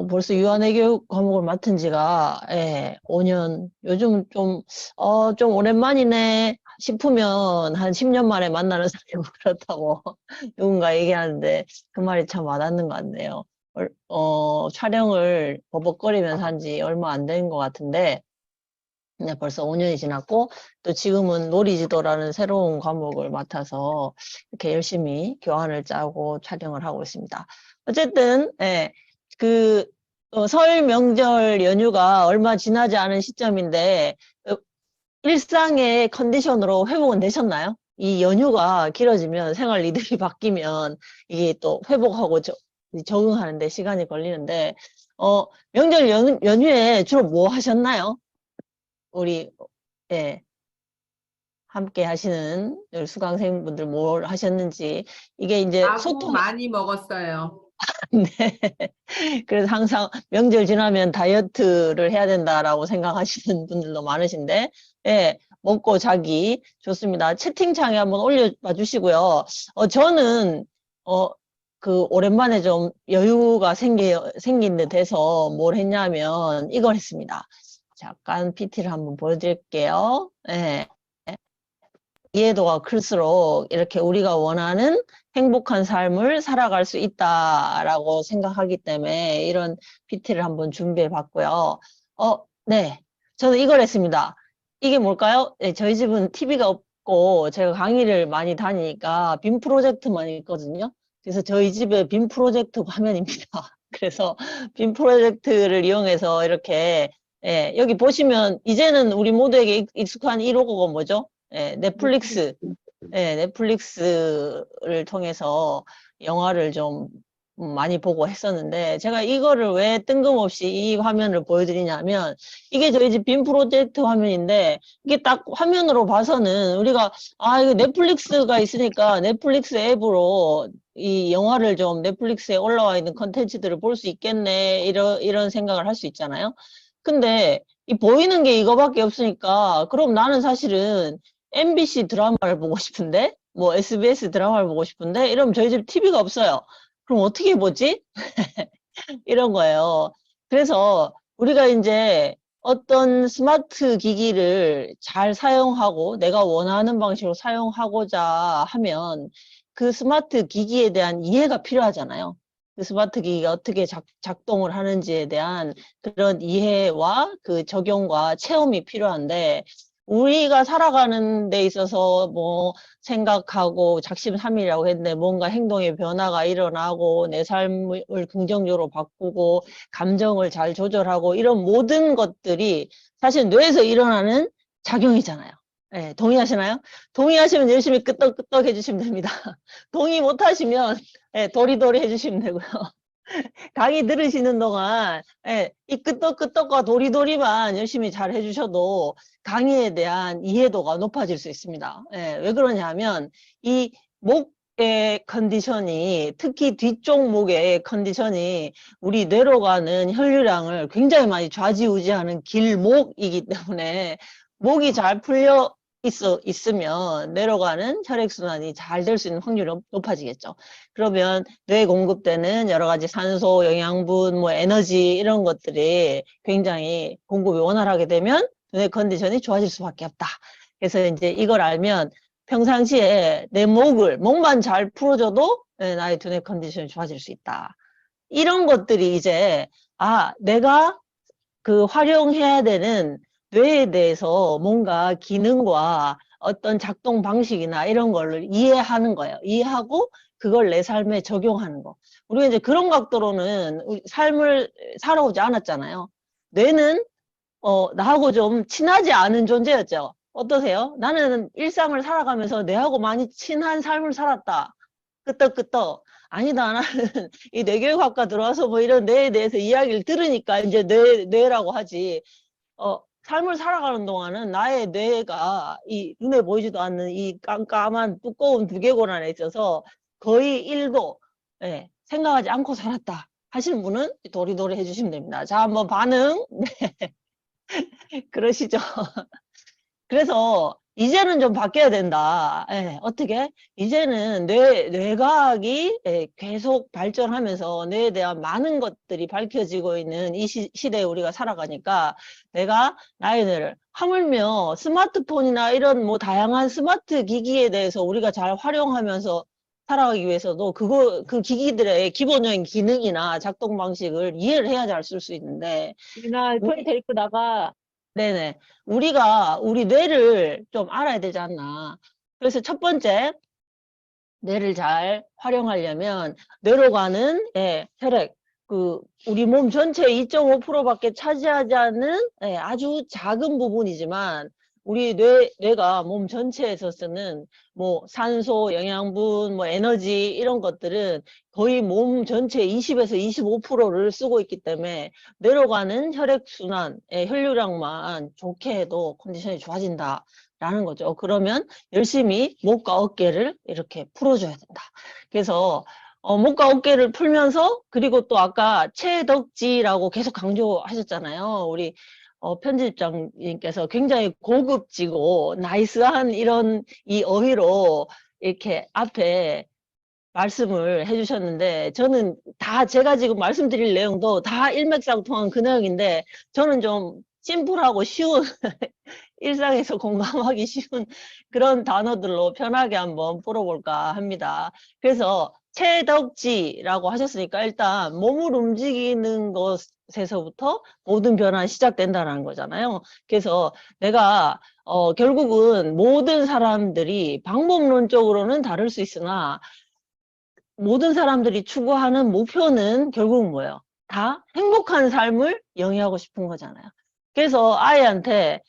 벌써 유아내교육 과목을 맡은 지가, 예, 5년. 요즘 좀 오랜만이네 싶으면 한 10년 만에 만나는 사람이 그렇다고 누군가 얘기하는데 그 말이 참 와닿는 것 같네요. 촬영을 버벅거리면서 한 지 얼마 안 된 것 같은데, 네, 벌써 5년이 지났고, 또 지금은 놀이지도라는 새로운 과목을 맡아서 이렇게 열심히 교환을 짜고 촬영을 하고 있습니다. 어쨌든, 예, 그, 설 명절 연휴가 얼마 지나지 않은 시점인데, 어, 일상의 컨디션으로 회복은 되셨나요? 이 연휴가 길어지면 생활 리듬이 바뀌면 이게 또 회복하고 적응하는데 시간이 걸리는데, 명절 연휴에 주로 뭐 하셨나요? 우리 예, 함께 하시는 우리 수강생분들 뭘 하셨는지 이게 이제 아구 소통이 많이 먹었어요. 네. 그래서 항상 명절 지나면 다이어트를 해야 된다라고 생각하시는 분들도 많으신데 예, 먹고 자기 좋습니다. 채팅창에 한번 올려봐 주시고요. 저는 어, 오랜만에 좀 여유가 생긴 듯 해서 뭘 했냐면 이걸 했습니다. 잠깐 PT를 한번 보여드릴게요. 예. 이해도가 클수록 이렇게 우리가 원하는 행복한 삶을 살아갈 수 있다라고 생각하기 때문에 이런 PT를 한번 준비해 봤고요. 네. 저는 이걸 했습니다. 이게 뭘까요? 네, 저희 집은 TV가 없고 제가 강의를 많이 다니니까 빔 프로젝트만 있거든요. 그래서 저희 집에 빔 프로젝트 화면입니다. 그래서 빔 프로젝트를 이용해서 이렇게 예, 여기 보시면 이제는 우리 모두에게 익숙한 이 로고가 뭐죠? 예, 넷플릭스. 예, 넷플릭스를 통해서 영화를 좀 많이 보고 했었는데, 제가 이거를 왜 뜬금없이 이 화면을 보여드리냐면, 이게 저희 집 빔 프로젝트 화면인데, 이게 딱 화면으로 봐서는 우리가, 이거 넷플릭스가 있으니까 넷플릭스 앱으로 이 영화를 좀 넷플릭스에 올라와 있는 컨텐츠들을 볼 수 있겠네, 이런 생각을 할 수 있잖아요. 근데 이 보이는 게 이거밖에 없으니까, 그럼 나는 사실은 MBC 드라마를 보고 싶은데, 뭐 SBS 드라마를 보고 싶은데, 이러면 저희 집 TV가 없어요. 그럼 어떻게 보지? 이런 거예요. 그래서 우리가 이제 어떤 스마트 기기를 잘 사용하고 내가 원하는 방식으로 사용하고자 하면 그 스마트 기기에 대한 이해가 필요하잖아요. 그 스마트 기기가 어떻게 작동을 하는지에 대한 그런 이해와 그 적용과 체험이 필요한데 우리가 살아가는 데 있어서 뭐 생각하고 작심삼일이라고 했는데 뭔가 행동의 변화가 일어나고 내 삶을 긍정적으로 바꾸고 감정을 잘 조절하고 이런 모든 것들이 사실 뇌에서 일어나는 작용이잖아요. 네, 동의하시나요? 동의하시면 열심히 끄떡끄떡 해주시면 됩니다. 동의 못하시면 네, 도리도리 해주시면 되고요. 강의 들으시는 동안 예, 이 끄떡끄떡과 도리도리만 열심히 잘 해주셔도 강의에 대한 이해도가 높아질 수 있습니다. 예, 왜 그러냐면 이 목의 컨디션이 특히 뒤쪽 목의 컨디션이 우리 뇌로 가는 혈류량을 굉장히 많이 좌지우지하는 길목이기 때문에 목이 잘 풀려 있으면 내려가는 혈액순환이 잘 될 수 있는 확률이 높아지겠죠. 그러면 뇌에 공급되는 여러 가지 산소, 영양분, 뭐 에너지 이런 것들이 굉장히 공급이 원활하게 되면 뇌 컨디션이 좋아질 수밖에 없다. 그래서 이제 이걸 알면 평상시에 내 목만 잘 풀어줘도 나의 두뇌 컨디션이 좋아질 수 있다. 이런 것들이 이제 내가 그 활용해야 되는 뇌에 대해서 뭔가 기능과 어떤 작동 방식이나 이런 거를 이해하는 거예요. 이해하고 그걸 내 삶에 적용하는 거. 우리가 이제 그런 각도로는 우리 삶을 살아오지 않았잖아요. 뇌는 나하고 좀 친하지 않은 존재였죠. 어떠세요? 나는 일상을 살아가면서 뇌하고 많이 친한 삶을 살았다. 끄떡끄떡. 아니다. 나는 이 뇌교육학과 들어와서 뭐 이런 뇌에 대해서 이야기를 들으니까 이제 뇌라고 하지. 삶을 살아가는 동안은 나의 뇌가 이 눈에 보이지도 않는 이 깜깜한 두꺼운 두개골 안에 있어서 거의 일도 예, 생각하지 않고 살았다. 하시는 분은 도리도리 해주시면 됩니다. 자, 한번 반응. 그러시죠. 그래서 이제는 좀 바뀌어야 된다. 예, 어떻게? 이제는 뇌과학이 예, 계속 발전하면서 뇌에 대한 많은 것들이 밝혀지고 있는 이 시대에 우리가 살아가니까 내가 나의 뇌를 하물며 스마트폰이나 이런 뭐 다양한 스마트 기기에 대해서 우리가 잘 활용하면서 살아가기 위해서도 그 기기들의 기본적인 기능이나 작동 방식을 이해를 해야 잘 쓸 수 있는데 유나, 토이 데리고 나가. 네네. 우리가 우리 뇌를 좀 알아야 되지 않나. 그래서 첫 번째, 뇌를 잘 활용하려면 뇌로 가는 예, 혈액, 우리 몸 전체의 2.5%밖에 차지하지 않는 예, 아주 작은 부분이지만 우리 뇌가 몸 전체에서 쓰는 뭐 산소, 영양분, 뭐 에너지 이런 것들은 거의 몸 전체의 20에서 25%를 쓰고 있기 때문에 뇌로 가는 혈액순환, 혈류량만 좋게 해도 컨디션이 좋아진다라는 거죠. 그러면 열심히 목과 어깨를 이렇게 풀어줘야 된다. 그래서 목과 어깨를 풀면서 그리고 또 아까 체덕지라고 계속 강조하셨잖아요. 우리 편집장님께서 굉장히 고급지고 나이스한 이런 이 어휘로 이렇게 앞에 말씀을 해주셨는데 저는 다 제가 지금 말씀드릴 내용도 다 일맥상통한 그 내용인데 저는 좀 심플하고 쉬운 일상에서 공감하기 쉬운 그런 단어들로 편하게 한번 풀어볼까 합니다. 그래서 체덕지라고 하셨으니까 일단 몸을 움직이는 것에서부터 모든 변화가 시작된다는 거잖아요. 그래서 내가 결국은 모든 사람들이 방법론적으로는 다를 수 있으나 모든 사람들이 추구하는 목표는 결국은 뭐예요? 다 행복한 삶을 영위하고 싶은 거잖아요. 그래서 아이한테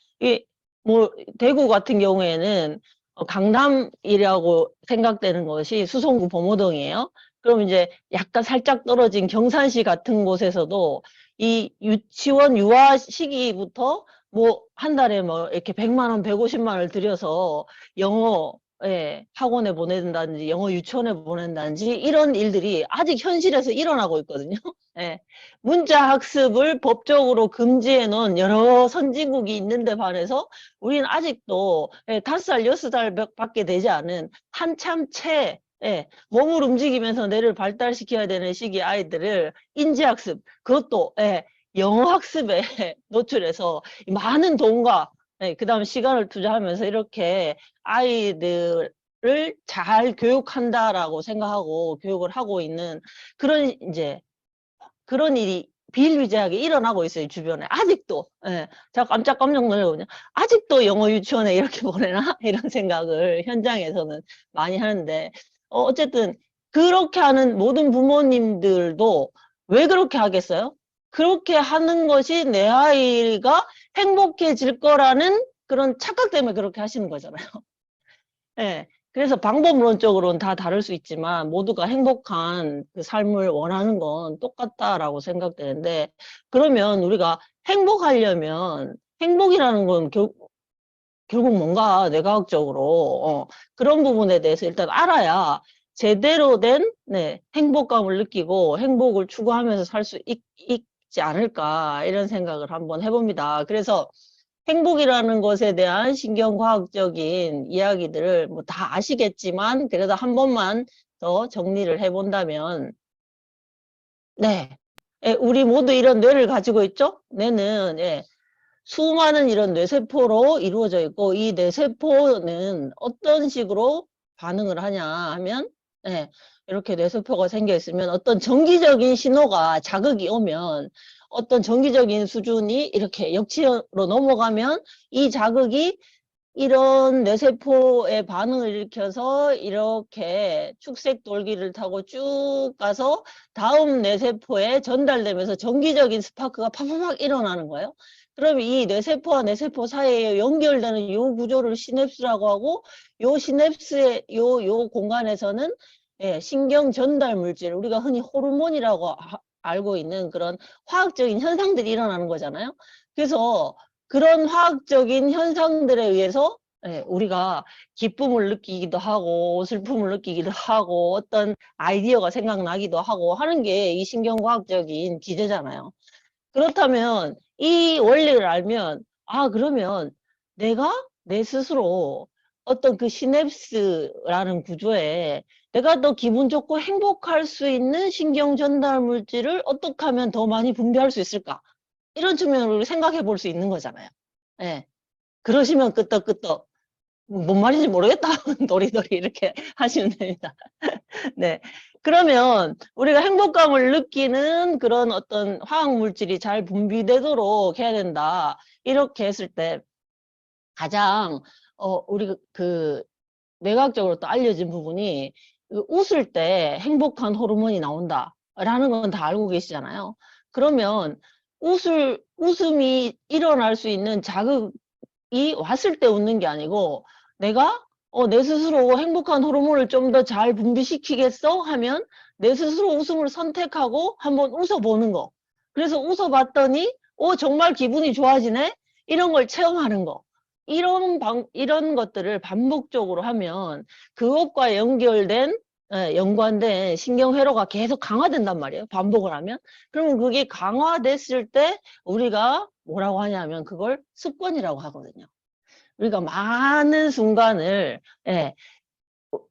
뭐 대구 같은 경우에는 강남이라고 생각되는 것이 수성구 범호동이에요. 그럼 이제 약간 살짝 떨어진 경산시 같은 곳에서도 이 유치원 유아 시기부터 뭐 한 달에 뭐 이렇게 100만 원, 150만 원을 들여서 영어 학원에 보낸다든지 영어 유치원에 보낸다든지 이런 일들이 아직 현실에서 일어나고 있거든요. 예, 문자 학습을 법적으로 금지해 놓은 여러 선진국이 있는데 반해서 우리는 아직도 5살, 6살밖에 되지 않은 한참 몸을 움직이면서 뇌를 발달시켜야 되는 시기 아이들을 인지학습, 그것도 영어 학습에 노출해서 많은 돈과 그다음 시간을 투자하면서 이렇게 아이들을 잘 교육한다라고 생각하고 교육을 하고 있는 그런 일이 비일비재하게 일어나고 있어요, 주변에. 아직도. 예. 제가 깜짝 놀라거든요. 아직도 영어 유치원에 이렇게 보내나? 이런 생각을 현장에서는 많이 하는데, 어쨌든, 그렇게 하는 모든 부모님들도 왜 그렇게 하겠어요? 그렇게 하는 것이 내 아이가 행복해질 거라는 그런 착각 때문에 그렇게 하시는 거잖아요. 예. 그래서 방법론적으로는 다 다를 수 있지만 모두가 행복한 그 삶을 원하는 건 똑같다라고 생각되는데 그러면 우리가 행복하려면 행복이라는 건 결국 뭔가 뇌과학적으로 그런 부분에 대해서 일단 알아야 제대로 된 행복감을 느끼고 행복을 추구하면서 살 수 있지 않을까 이런 생각을 한번 해봅니다. 그래서 행복이라는 것에 대한 신경과학적인 이야기들을 뭐 다 아시겠지만 그래도 한 번만 더 정리를 해본다면 우리 모두 이런 뇌를 가지고 있죠? 뇌는 수많은 이런 뇌세포로 이루어져 있고 이 뇌세포는 어떤 식으로 반응을 하냐 하면 이렇게 뇌세포가 생겨 있으면 어떤 정기적인 신호가 자극이 오면 어떤 정기적인 수준이 이렇게 역치로 넘어가면 이 자극이 이런 뇌세포의 반응을 일으켜서 이렇게 축색 돌기를 타고 쭉 가서 다음 뇌세포에 전달되면서 정기적인 스파크가 팍팍팍 일어나는 거예요. 그럼 이 뇌세포와 뇌세포 사이에 연결되는 이 구조를 시냅스라고 하고 요 시냅스의 요 공간에서는 신경 전달 물질, 우리가 흔히 호르몬이라고 알고 있는 그런 화학적인 현상들이 일어나는 거잖아요. 그래서 그런 화학적인 현상들에 의해서 우리가 기쁨을 느끼기도 하고 슬픔을 느끼기도 하고 어떤 아이디어가 생각나기도 하고 하는 게 이 신경과학적인 기제잖아요. 그렇다면 이 원리를 알면 그러면 내가 내 스스로 어떤 그 시냅스라는 구조에 내가 더 기분 좋고 행복할 수 있는 신경 전달 물질을 어떻게 하면 더 많이 분비할 수 있을까? 이런 측면으로 생각해 볼 수 있는 거잖아요. 예. 그러시면 끄떡끄떡. 뭔 말인지 모르겠다. 도리도리 이렇게 하시면 됩니다. 네. 그러면 우리가 행복감을 느끼는 그런 어떤 화학 물질이 잘 분비되도록 해야 된다. 이렇게 했을 때 가장 우리 그 뇌과학적으로 또 알려진 부분이 그 웃을 때 행복한 호르몬이 나온다라는 건 다 알고 계시잖아요. 그러면 웃음이 일어날 수 있는 자극이 왔을 때 웃는 게 아니고 내가 내 스스로 행복한 호르몬을 좀 더 잘 분비시키겠어 하면 내 스스로 웃음을 선택하고 한번 웃어보는 거. 그래서 웃어봤더니 정말 기분이 좋아지네? 이런 걸 체험하는 거. 이런 것들을 반복적으로 하면 그것과 연관된 신경회로가 계속 강화된단 말이에요. 반복을 하면. 그러면 그게 강화됐을 때 우리가 뭐라고 하냐면 그걸 습관이라고 하거든요. 우리가 많은 순간을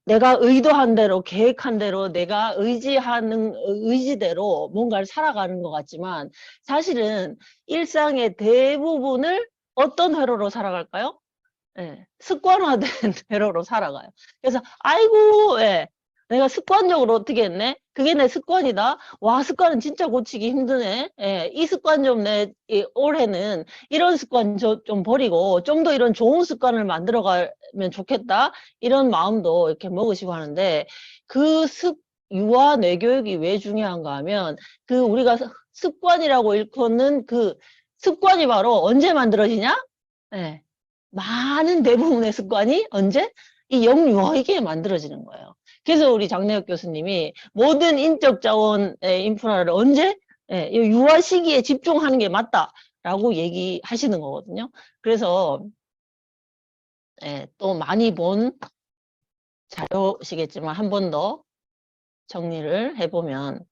내가 의도한 대로 계획한 대로 내가 의지대로 뭔가를 살아가는 것 같지만 사실은 일상의 대부분을 어떤 회로로 살아갈까요? 습관화된 회로로 살아가요. 그래서 아이고 내가 습관적으로 어떻게 했네? 그게 내 습관이다. 와, 습관은 진짜 고치기 힘드네. 이 습관 좀 올해는 이런 습관 좀 버리고 좀 더 이런 좋은 습관을 만들어 가면 좋겠다. 이런 마음도 이렇게 먹으시고 하는데 그 유아 뇌교육이 왜 중요한가 하면 그 우리가 습관이라고 일컫는 그 습관이 바로 언제 만들어지냐? 많은 대부분의 습관이 언제? 이 영유아기에 만들어지는 거예요. 그래서 우리 장래혁 교수님이 모든 인적 자원의 인프라를 언제? 이 유아 시기에 집중하는 게 맞다라고 얘기하시는 거거든요. 그래서 또 많이 본 자료시겠지만 한 번 더 정리를 해보면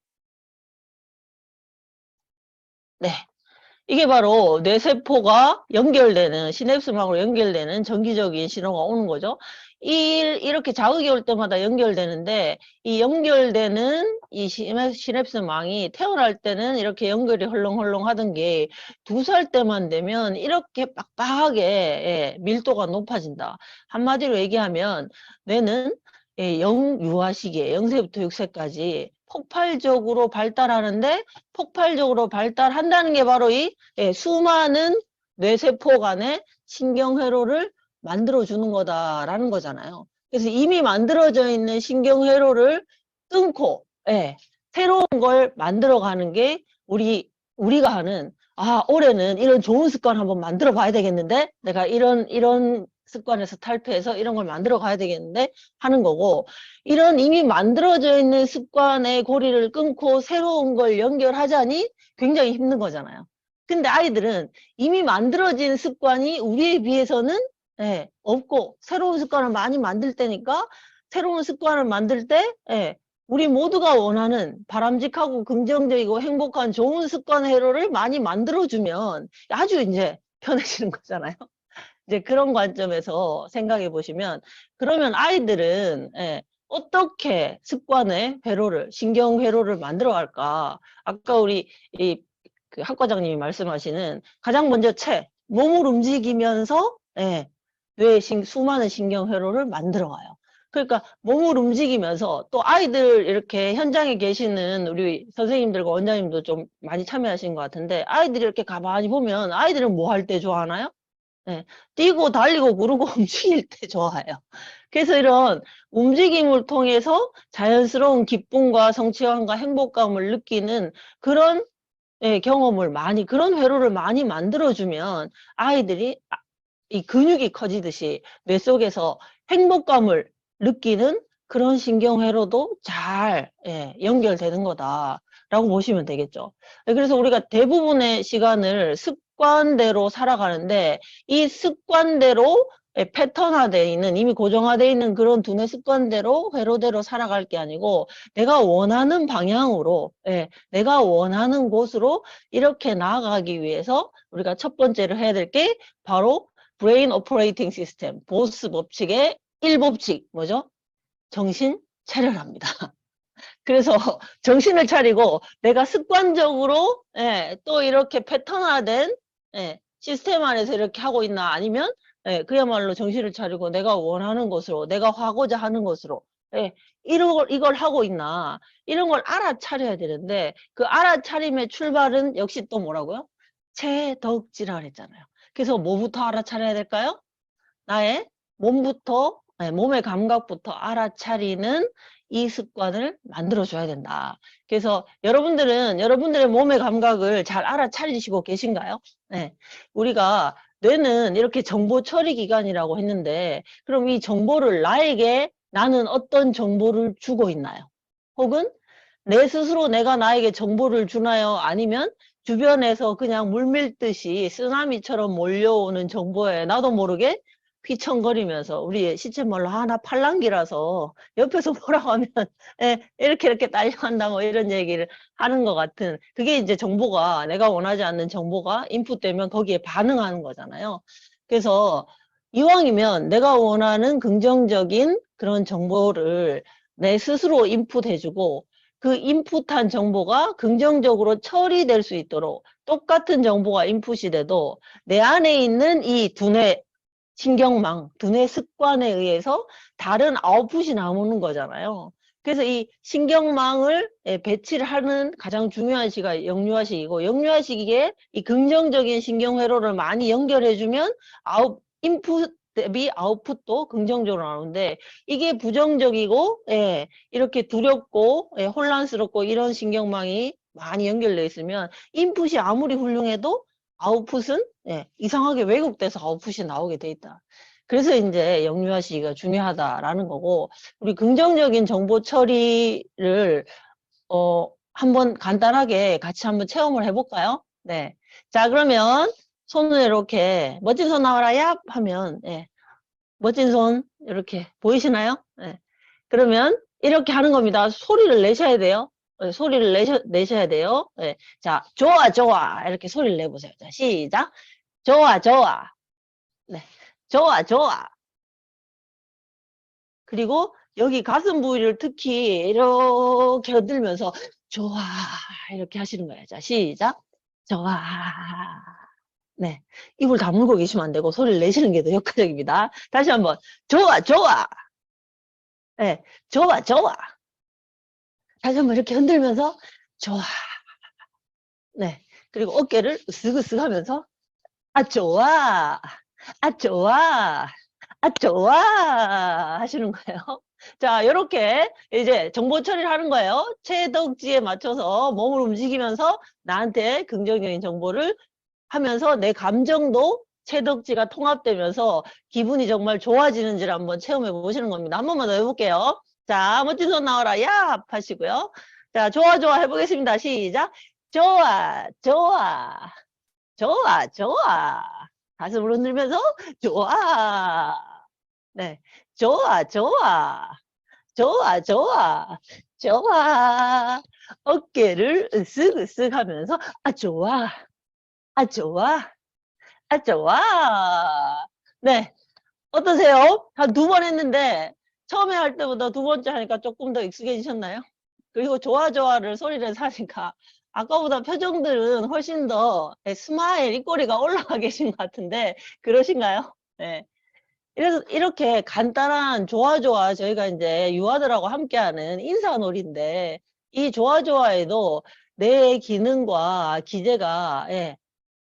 이게 바로 뇌세포가 연결되는 시냅스막으로 연결되는 정기적인 신호가 오는 거죠. 이렇게 자극이 올 때마다 연결되는데 이 연결되는 이 시냅스망이 태어날 때는 이렇게 연결이 헐렁헐렁 하던 게 2살 때만 되면 이렇게 빡빡하게 밀도가 높아진다. 한마디로 얘기하면 뇌는 영유아 시기에 0세부터 6세까지 폭발적으로 발달하는데 폭발적으로 발달한다는 게 바로 이 수많은 뇌세포 간의 신경회로를 만들어주는 거다라는 거잖아요. 그래서 이미 만들어져 있는 신경회로를 끊고 새로운 걸 만들어가는 게 우리가 하는 올해는 이런 좋은 습관 한번 만들어 봐야 되겠는데 내가 이런 습관에서 탈피해서 이런 걸 만들어 가야 되겠는데 하는 거고 이런 이미 만들어져 있는 습관의 고리를 끊고 새로운 걸 연결하자니 굉장히 힘든 거잖아요. 근데 아이들은 이미 만들어진 습관이 우리에 비해서는 없고 새로운 습관을 많이 만들 때니까 새로운 습관을 만들 때 우리 모두가 원하는 바람직하고 긍정적이고 행복한 좋은 습관 회로를 많이 만들어주면 아주 이제 편해지는 거잖아요. 이제 그런 관점에서 생각해 보시면 그러면 아이들은 어떻게 습관의 회로를 신경 회로를 만들어 갈까? 아까 우리 그 학과장님이 말씀하시는 가장 먼저 몸을 움직이면서 뇌의 수많은 신경 회로를 만들어 가요. 그러니까 몸을 움직이면서 또 아이들 이렇게 현장에 계시는 우리 선생님들과 원장님도 좀 많이 참여하신 것 같은데 아이들이 이렇게 가만히 보면 아이들은 뭐 할 때 좋아하나요? 뛰고 달리고 구르고 움직일 때 좋아해요. 그래서 이런 움직임을 통해서 자연스러운 기쁨과 성취감과 행복감을 느끼는 그런 경험을 그런 회로를 많이 만들어주면 아이들이 이 근육이 커지듯이 뇌 속에서 행복감을 느끼는 그런 신경회로도 잘 연결되는 거다라고 보시면 되겠죠. 그래서 우리가 대부분의 시간을 습관대로 살아가는데 이 습관대로 패턴화되어 있는 이미 고정화되어 있는 그런 두뇌 습관대로 회로대로 살아갈 게 아니고 내가 원하는 방향으로 내가 원하는 곳으로 이렇게 나아가기 위해서 우리가 첫 번째로 해야 될 게 바로 브레인 오퍼레이팅 시스템, 보스 법칙의 1법칙, 뭐죠? 정신 차려랍니다. 그래서 정신을 차리고 내가 습관적으로 또 이렇게 패턴화된 시스템 안에서 이렇게 하고 있나 아니면 그야말로 정신을 차리고 내가 원하는 것으로 내가 하고자 하는 것으로 이걸 하고 있나 이런 걸 알아차려야 되는데 그 알아차림의 출발은 역시 또 뭐라고요? 채덕지라 그랬잖아요. 그래서 뭐부터 알아차려야 될까요? 나의 몸부터 몸의 감각부터 알아차리는 이 습관을 만들어줘야 된다. 그래서 여러분들은 여러분들의 몸의 감각을 잘 알아차리시고 계신가요? 네. 우리가 뇌는 이렇게 정보 처리 기관이라고 했는데 그럼 이 정보를 나에게 나는 어떤 정보를 주고 있나요? 혹은 내 스스로 내가 나에게 정보를 주나요? 아니면 주변에서 그냥 물밀듯이 쓰나미처럼 몰려오는 정보에 나도 모르게 휘청거리면서 우리 시쳇말로 나 팔랑귀라서 옆에서 뭐라고 하면 이렇게 딸려간다 뭐 이런 얘기를 하는 것 같은 그게 이제 정보가 내가 원하지 않는 정보가 인풋되면 거기에 반응하는 거잖아요. 그래서 이왕이면 내가 원하는 긍정적인 그런 정보를 내 스스로 인풋해주고 그 인풋한 정보가 긍정적으로 처리될 수 있도록 똑같은 정보가 인풋이 돼도 내 안에 있는 이 두뇌 신경망, 두뇌 습관에 의해서 다른 아웃풋이 나오는 거잖아요. 그래서 이 신경망을 배치를 하는 가장 중요한 시기가 영유아식이고 영유아시기에 이 긍정적인 신경회로를 많이 연결해주면 인풋 대비 아웃풋도 긍정적으로 나오는데 이게 부정적이고 이렇게 두렵고 혼란스럽고 이런 신경망이 많이 연결되어 있으면 인풋이 아무리 훌륭해도 아웃풋은 이상하게 왜곡돼서 아웃풋이 나오게 돼 있다. 그래서 이제 영유아 시기가 중요하다라는 거고 우리 긍정적인 정보 처리를 한번 간단하게 같이 한번 체험을 해볼까요? 네. 자 그러면 손을 이렇게 멋진 손 나와라 얍 하면 멋진 손 이렇게 보이시나요? 그러면 이렇게 하는 겁니다. 소리를 내셔야 돼요. 소리를 내셔야 돼요. 자, 좋아, 좋아. 이렇게 소리를 내보세요. 자, 시작. 좋아, 좋아. 네. 좋아, 좋아. 그리고 여기 가슴 부위를 특히 이렇게 흔들면서 좋아. 이렇게 하시는 거예요. 자, 시작. 좋아. 네. 입을 다물고 계시면 안 되고 소리를 내시는 게 더 효과적입니다. 다시 한번. 좋아, 좋아. 네. 좋아, 좋아. 다시 한번 이렇게 흔들면서 좋아. 네. 그리고 어깨를 으쓱으쓱 하면서 좋아. 좋아. 좋아. 하시는 거예요. 자, 이렇게 이제 정보 처리를 하는 거예요. 채덕지에 맞춰서 몸을 움직이면서 나한테 긍정적인 정보를 하면서 내 감정도 채덕지가 통합되면서 기분이 정말 좋아지는지를 한번 체험해 보시는 겁니다. 한 번만 더 해볼게요. 자, 멋진 손 나와라. 야! 하시고요. 자, 좋아, 좋아 해보겠습니다. 시작. 좋아, 좋아. 좋아, 좋아. 가슴을 흔들면서 좋아. 네. 좋아, 좋아. 좋아, 좋아. 좋아. 어깨를 으쓱으쓱 하면서 좋아. 좋아. 좋아. 네. 어떠세요? 한 두 번 했는데 처음에 할 때보다 두 번째 하니까 조금 더 익숙해지셨나요? 그리고 좋아 좋아를 소리를 사니까 아까보다 표정들은 훨씬 더 스마일 입꼬리가 올라가 계신 것 같은데 그러신가요? 네. 이래서 이렇게 간단한 좋아 좋아 저희가 이제 유아들하고 함께하는 인사놀이인데 이 좋아 좋아에도 뇌의 기능과 기제가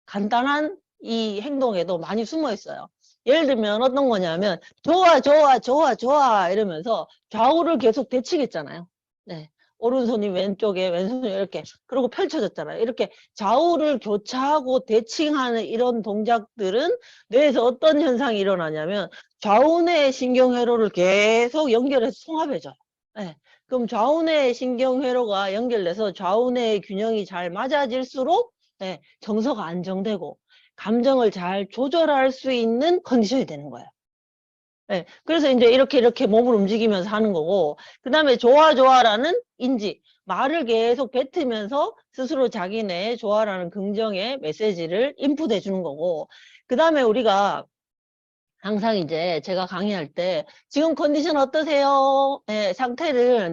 간단한 이 행동에도 많이 숨어 있어요. 예를 들면 어떤 거냐면 좋아 좋아 좋아 좋아 이러면서 좌우를 계속 대치겠잖아요. 네. 오른손이 왼쪽에 왼손이 이렇게 그리고 펼쳐졌잖아요. 이렇게 좌우를 교차하고 대칭하는 이런 동작들은 뇌에서 어떤 현상이 일어나냐면 좌우뇌의 신경회로를 계속 연결해서 통합해줘요. 네. 그럼 좌우뇌의 신경회로가 연결돼서 좌우뇌의 균형이 잘 맞아질수록 정서가 안정되고 감정을 잘 조절할 수 있는 컨디션이 되는 거예요. 그래서 이제 이렇게 몸을 움직이면서 하는 거고 그 다음에 좋아 좋아라는 인지 말을 계속 뱉으면서 스스로 자기네 좋아라는 긍정의 메시지를 인풋해 주는 거고 그 다음에 우리가 항상 이제 제가 강의할 때 지금 컨디션 어떠세요? 네,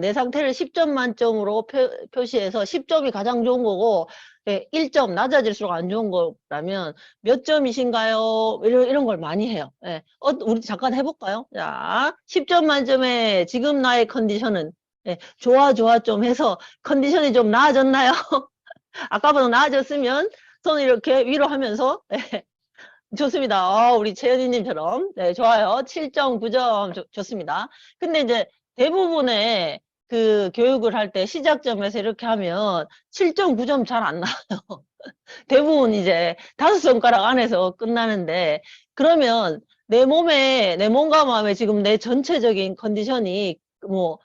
내 상태를 10점 만점으로 표시해서 10점이 가장 좋은 거고, 네, 1점 낮아질수록 안 좋은 거라면 몇 점이신가요? 이런 걸 많이 해요. 네, 우리 잠깐 해볼까요? 자, 10점 만점에 지금 나의 컨디션은, 네, 좋아 좀 해서 컨디션이 좀 나아졌나요? 아까보다 나아졌으면 손 이렇게 위로 하면서, 네, 좋습니다. 우리 채연이님처럼. 네, 좋아요. 7.9점 좋습니다. 근데 이제 대부분의 그 교육을 할 때 시작점에서 이렇게 하면 7.9점 잘 안 나와요. 대부분 이제 5손가락 안에서 끝나는데, 그러면 내 몸과 마음에 지금 내 전체적인 컨디션이 뭐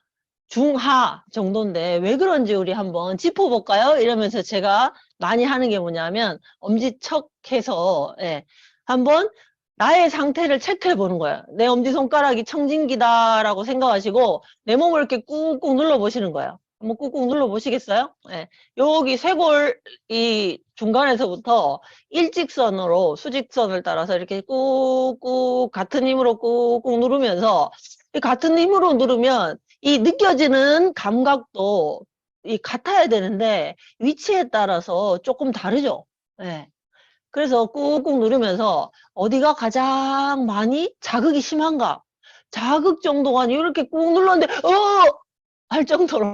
중하 정도인데 왜 그런지 우리 한번 짚어볼까요? 이러면서 제가 많이 하는 게 뭐냐면 엄지척해서, 예, 한번 나의 상태를 체크해 보는 거예요. 내 엄지손가락이 청진기다라고 생각하시고 내 몸을 이렇게 꾹꾹 눌러 보시는 거예요. 한번 꾹꾹 눌러 보시겠어요? 예. 여기 쇄골 이 중간에서부터 일직선으로 수직선을 따라서 이렇게 꾹꾹 같은 힘으로 꾹꾹 누르면서, 이 같은 힘으로 누르면 이 느껴지는 감각도 같아야 되는데 위치에 따라서 조금 다르죠. 예. 그래서 꾹꾹 누르면서 어디가 가장 많이 자극이 심한가? 자극 정도가 이렇게 꾹 눌렀는데 할 정도로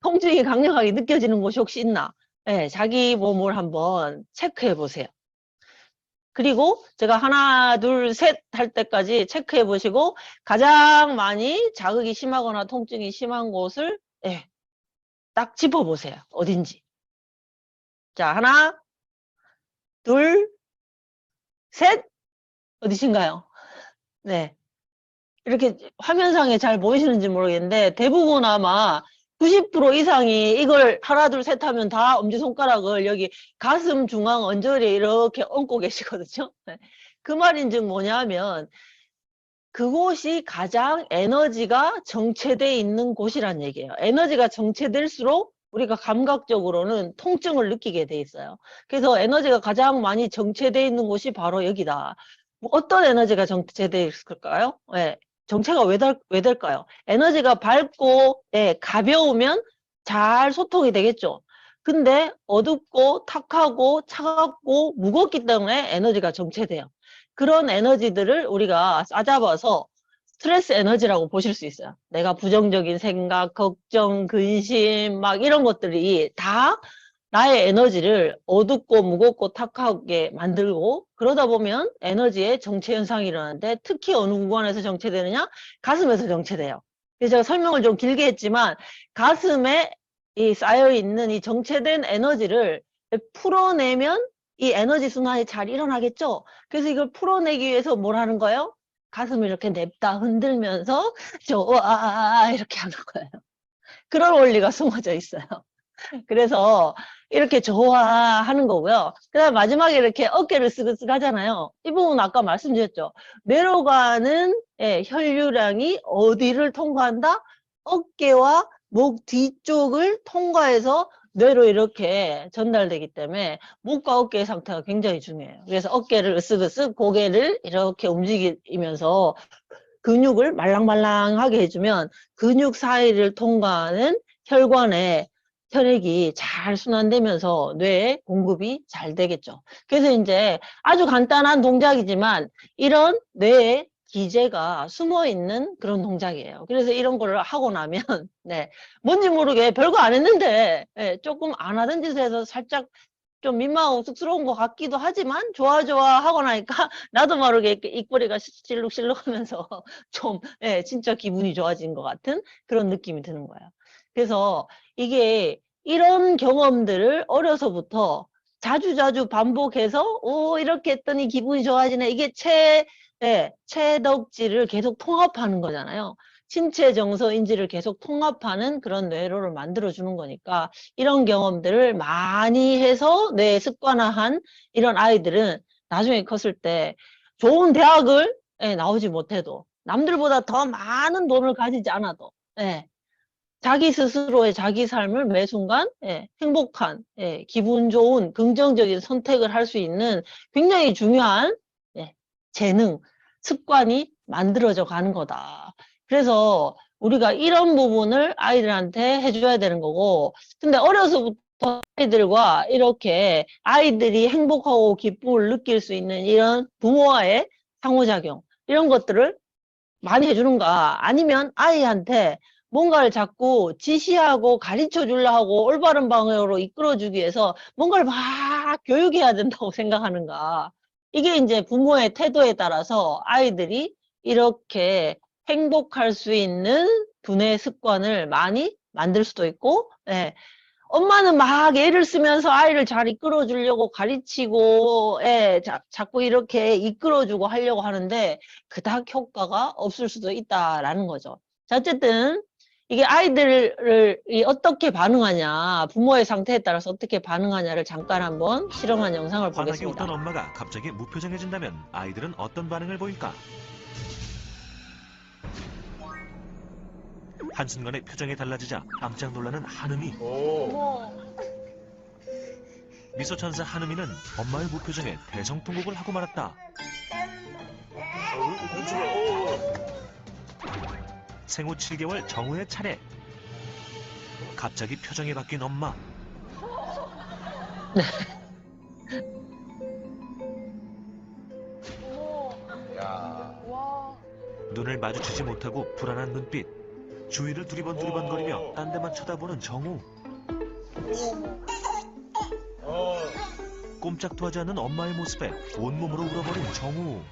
통증이 강력하게 느껴지는 곳이 혹시 있나? 예, 자기 몸을 한번 체크해 보세요. 그리고 제가 하나, 둘, 셋 할 때까지 체크해 보시고 가장 많이 자극이 심하거나 통증이 심한 곳을, 예, 딱 짚어 보세요. 어딘지. 자, 하나, 둘, 셋. 어디신가요? 네. 이렇게 화면상에 잘 보이시는지 모르겠는데 대부분 아마 90% 이상이 이걸 하나, 둘, 셋 하면 다 엄지손가락을 여기 가슴 중앙 언저리에 이렇게 얹고 계시거든요. 네. 그 말인즉 뭐냐면 그곳이 가장 에너지가 정체되어 있는 곳이란 얘기예요. 에너지가 정체될수록 우리가 감각적으로는 통증을 느끼게 돼 있어요. 그래서 에너지가 가장 많이 정체되어 있는 곳이 바로 여기다. 뭐 어떤 에너지가 정체되어 있을까요? 네. 정체가 왜 될까요? 에너지가 밝고, 예, 가벼우면 잘 소통이 되겠죠. 근데 어둡고 탁하고 차갑고 무겁기 때문에 에너지가 정체돼요. 그런 에너지들을 우리가 싸잡아서 스트레스 에너지라고 보실 수 있어요. 내가 부정적인 생각, 걱정, 근심 막 이런 것들이 다 나의 에너지를 어둡고 무겁고 탁하게 만들고, 그러다 보면 에너지의 정체 현상이 일어나는데 특히 어느 구간에서 정체되느냐? 가슴에서 정체돼요. 그래서 제가 설명을 좀 길게 했지만 가슴에 이 쌓여있는 이 정체된 에너지를 풀어내면 이 에너지 순환이 잘 일어나겠죠? 그래서 이걸 풀어내기 위해서 뭘 하는 거예요? 가슴을 이렇게 냅다 흔들면서 좋아 이렇게 하는 거예요. 그런 원리가 숨어져 있어요. 그래서 이렇게 좋아하는 거고요. 그 다음 마지막에 이렇게 어깨를 쓰그쓰그 하잖아요. 이 부분 아까 말씀드렸죠. 내려가는, 예, 혈류량이 어디를 통과한다? 어깨와 목 뒤쪽을 통과해서 뇌로 이렇게 전달되기 때문에 목과 어깨의 상태가 굉장히 중요해요. 그래서 어깨를 으쓱으쓱 고개를 이렇게 움직이면서 근육을 말랑말랑하게 해주면 근육 사이를 통과하는 혈관에 혈액이 잘 순환되면서 뇌에 공급이 잘 되겠죠. 그래서 이제 아주 간단한 동작이지만 이런 뇌에 기제가 숨어 있는 그런 동작이에요. 그래서 이런 거를 하고 나면, 네, 뭔지 모르게 별거 안 했는데, 네, 조금 안 하던 짓을 해서 살짝 좀 민망하고 쑥스러운 것 같기도 하지만 좋아 하고 나니까 나도 모르게 이렇게 입꼬리가 실룩실룩 하면서 좀, 예, 진짜 기분이 좋아진 것 같은 그런 느낌이 드는 거예요. 그래서 이게 이런 경험들을 어려서부터 자주자주 반복해서 이렇게 했더니 기분이 좋아지네. 이게 예, 체덕지를 계속 통합하는 거잖아요. 신체 정서 인지를 계속 통합하는 그런 뇌로를 만들어주는 거니까 이런 경험들을 많이 해서 뇌에 습관화한 이런 아이들은 나중에 컸을 때 좋은 대학을, 예, 나오지 못해도 남들보다 더 많은 돈을 가지지 않아도, 예, 자기 스스로의 자기 삶을 매 순간, 예, 행복한, 예, 기분 좋은 긍정적인 선택을 할 수 있는 굉장히 중요한, 예, 재능, 습관이 만들어져 가는 거다. 그래서 우리가 이런 부분을 아이들한테 해줘야 되는 거고, 근데 어려서부터 아이들과 이렇게 아이들이 행복하고 기쁨을 느낄 수 있는 이런 부모와의 상호작용, 이런 것들을 많이 해주는가? 아니면 아이한테 뭔가를 자꾸 지시하고 가르쳐 주려 하고 올바른 방향으로 이끌어주기 위해서 뭔가를 막 교육해야 된다고 생각하는가? 이게 이제 부모의 태도에 따라서 아이들이 이렇게 행복할 수 있는 두뇌 습관을 많이 만들 수도 있고, 예. 엄마는 막 애를 쓰면서 아이를 잘 이끌어 주려고 가르치고, 예, 자꾸 이렇게 이끌어 주고 하려고 하는데 그닥 효과가 없을 수도 있다라는 거죠. 자, 어쨌든 이게 아이들이 어떻게 반응하냐, 부모의 상태에 따라서 어떻게 반응하냐를 잠깐 한번 실험한 영상을 환하게 보겠습니다. 웃던 엄마가 갑자기 무표정해진다면 아이들은 어떤 반응을 보일까? 한순간에 표정이 달라지자 깜짝 놀라는 한음이. 미소천사 한음이는 엄마의 무표정에 대성통곡을 하고 말았다. 생후 7개월 정우의 차례. 갑자기 표정이 바뀐 엄마. 눈을 마주치지 못하고 불안한 눈빛. 주위를 두리번두리번거리며 딴 데만 쳐다보는 정우. 꼼짝도 하지 않는 엄마의 모습에 온몸으로 울어버린 정우.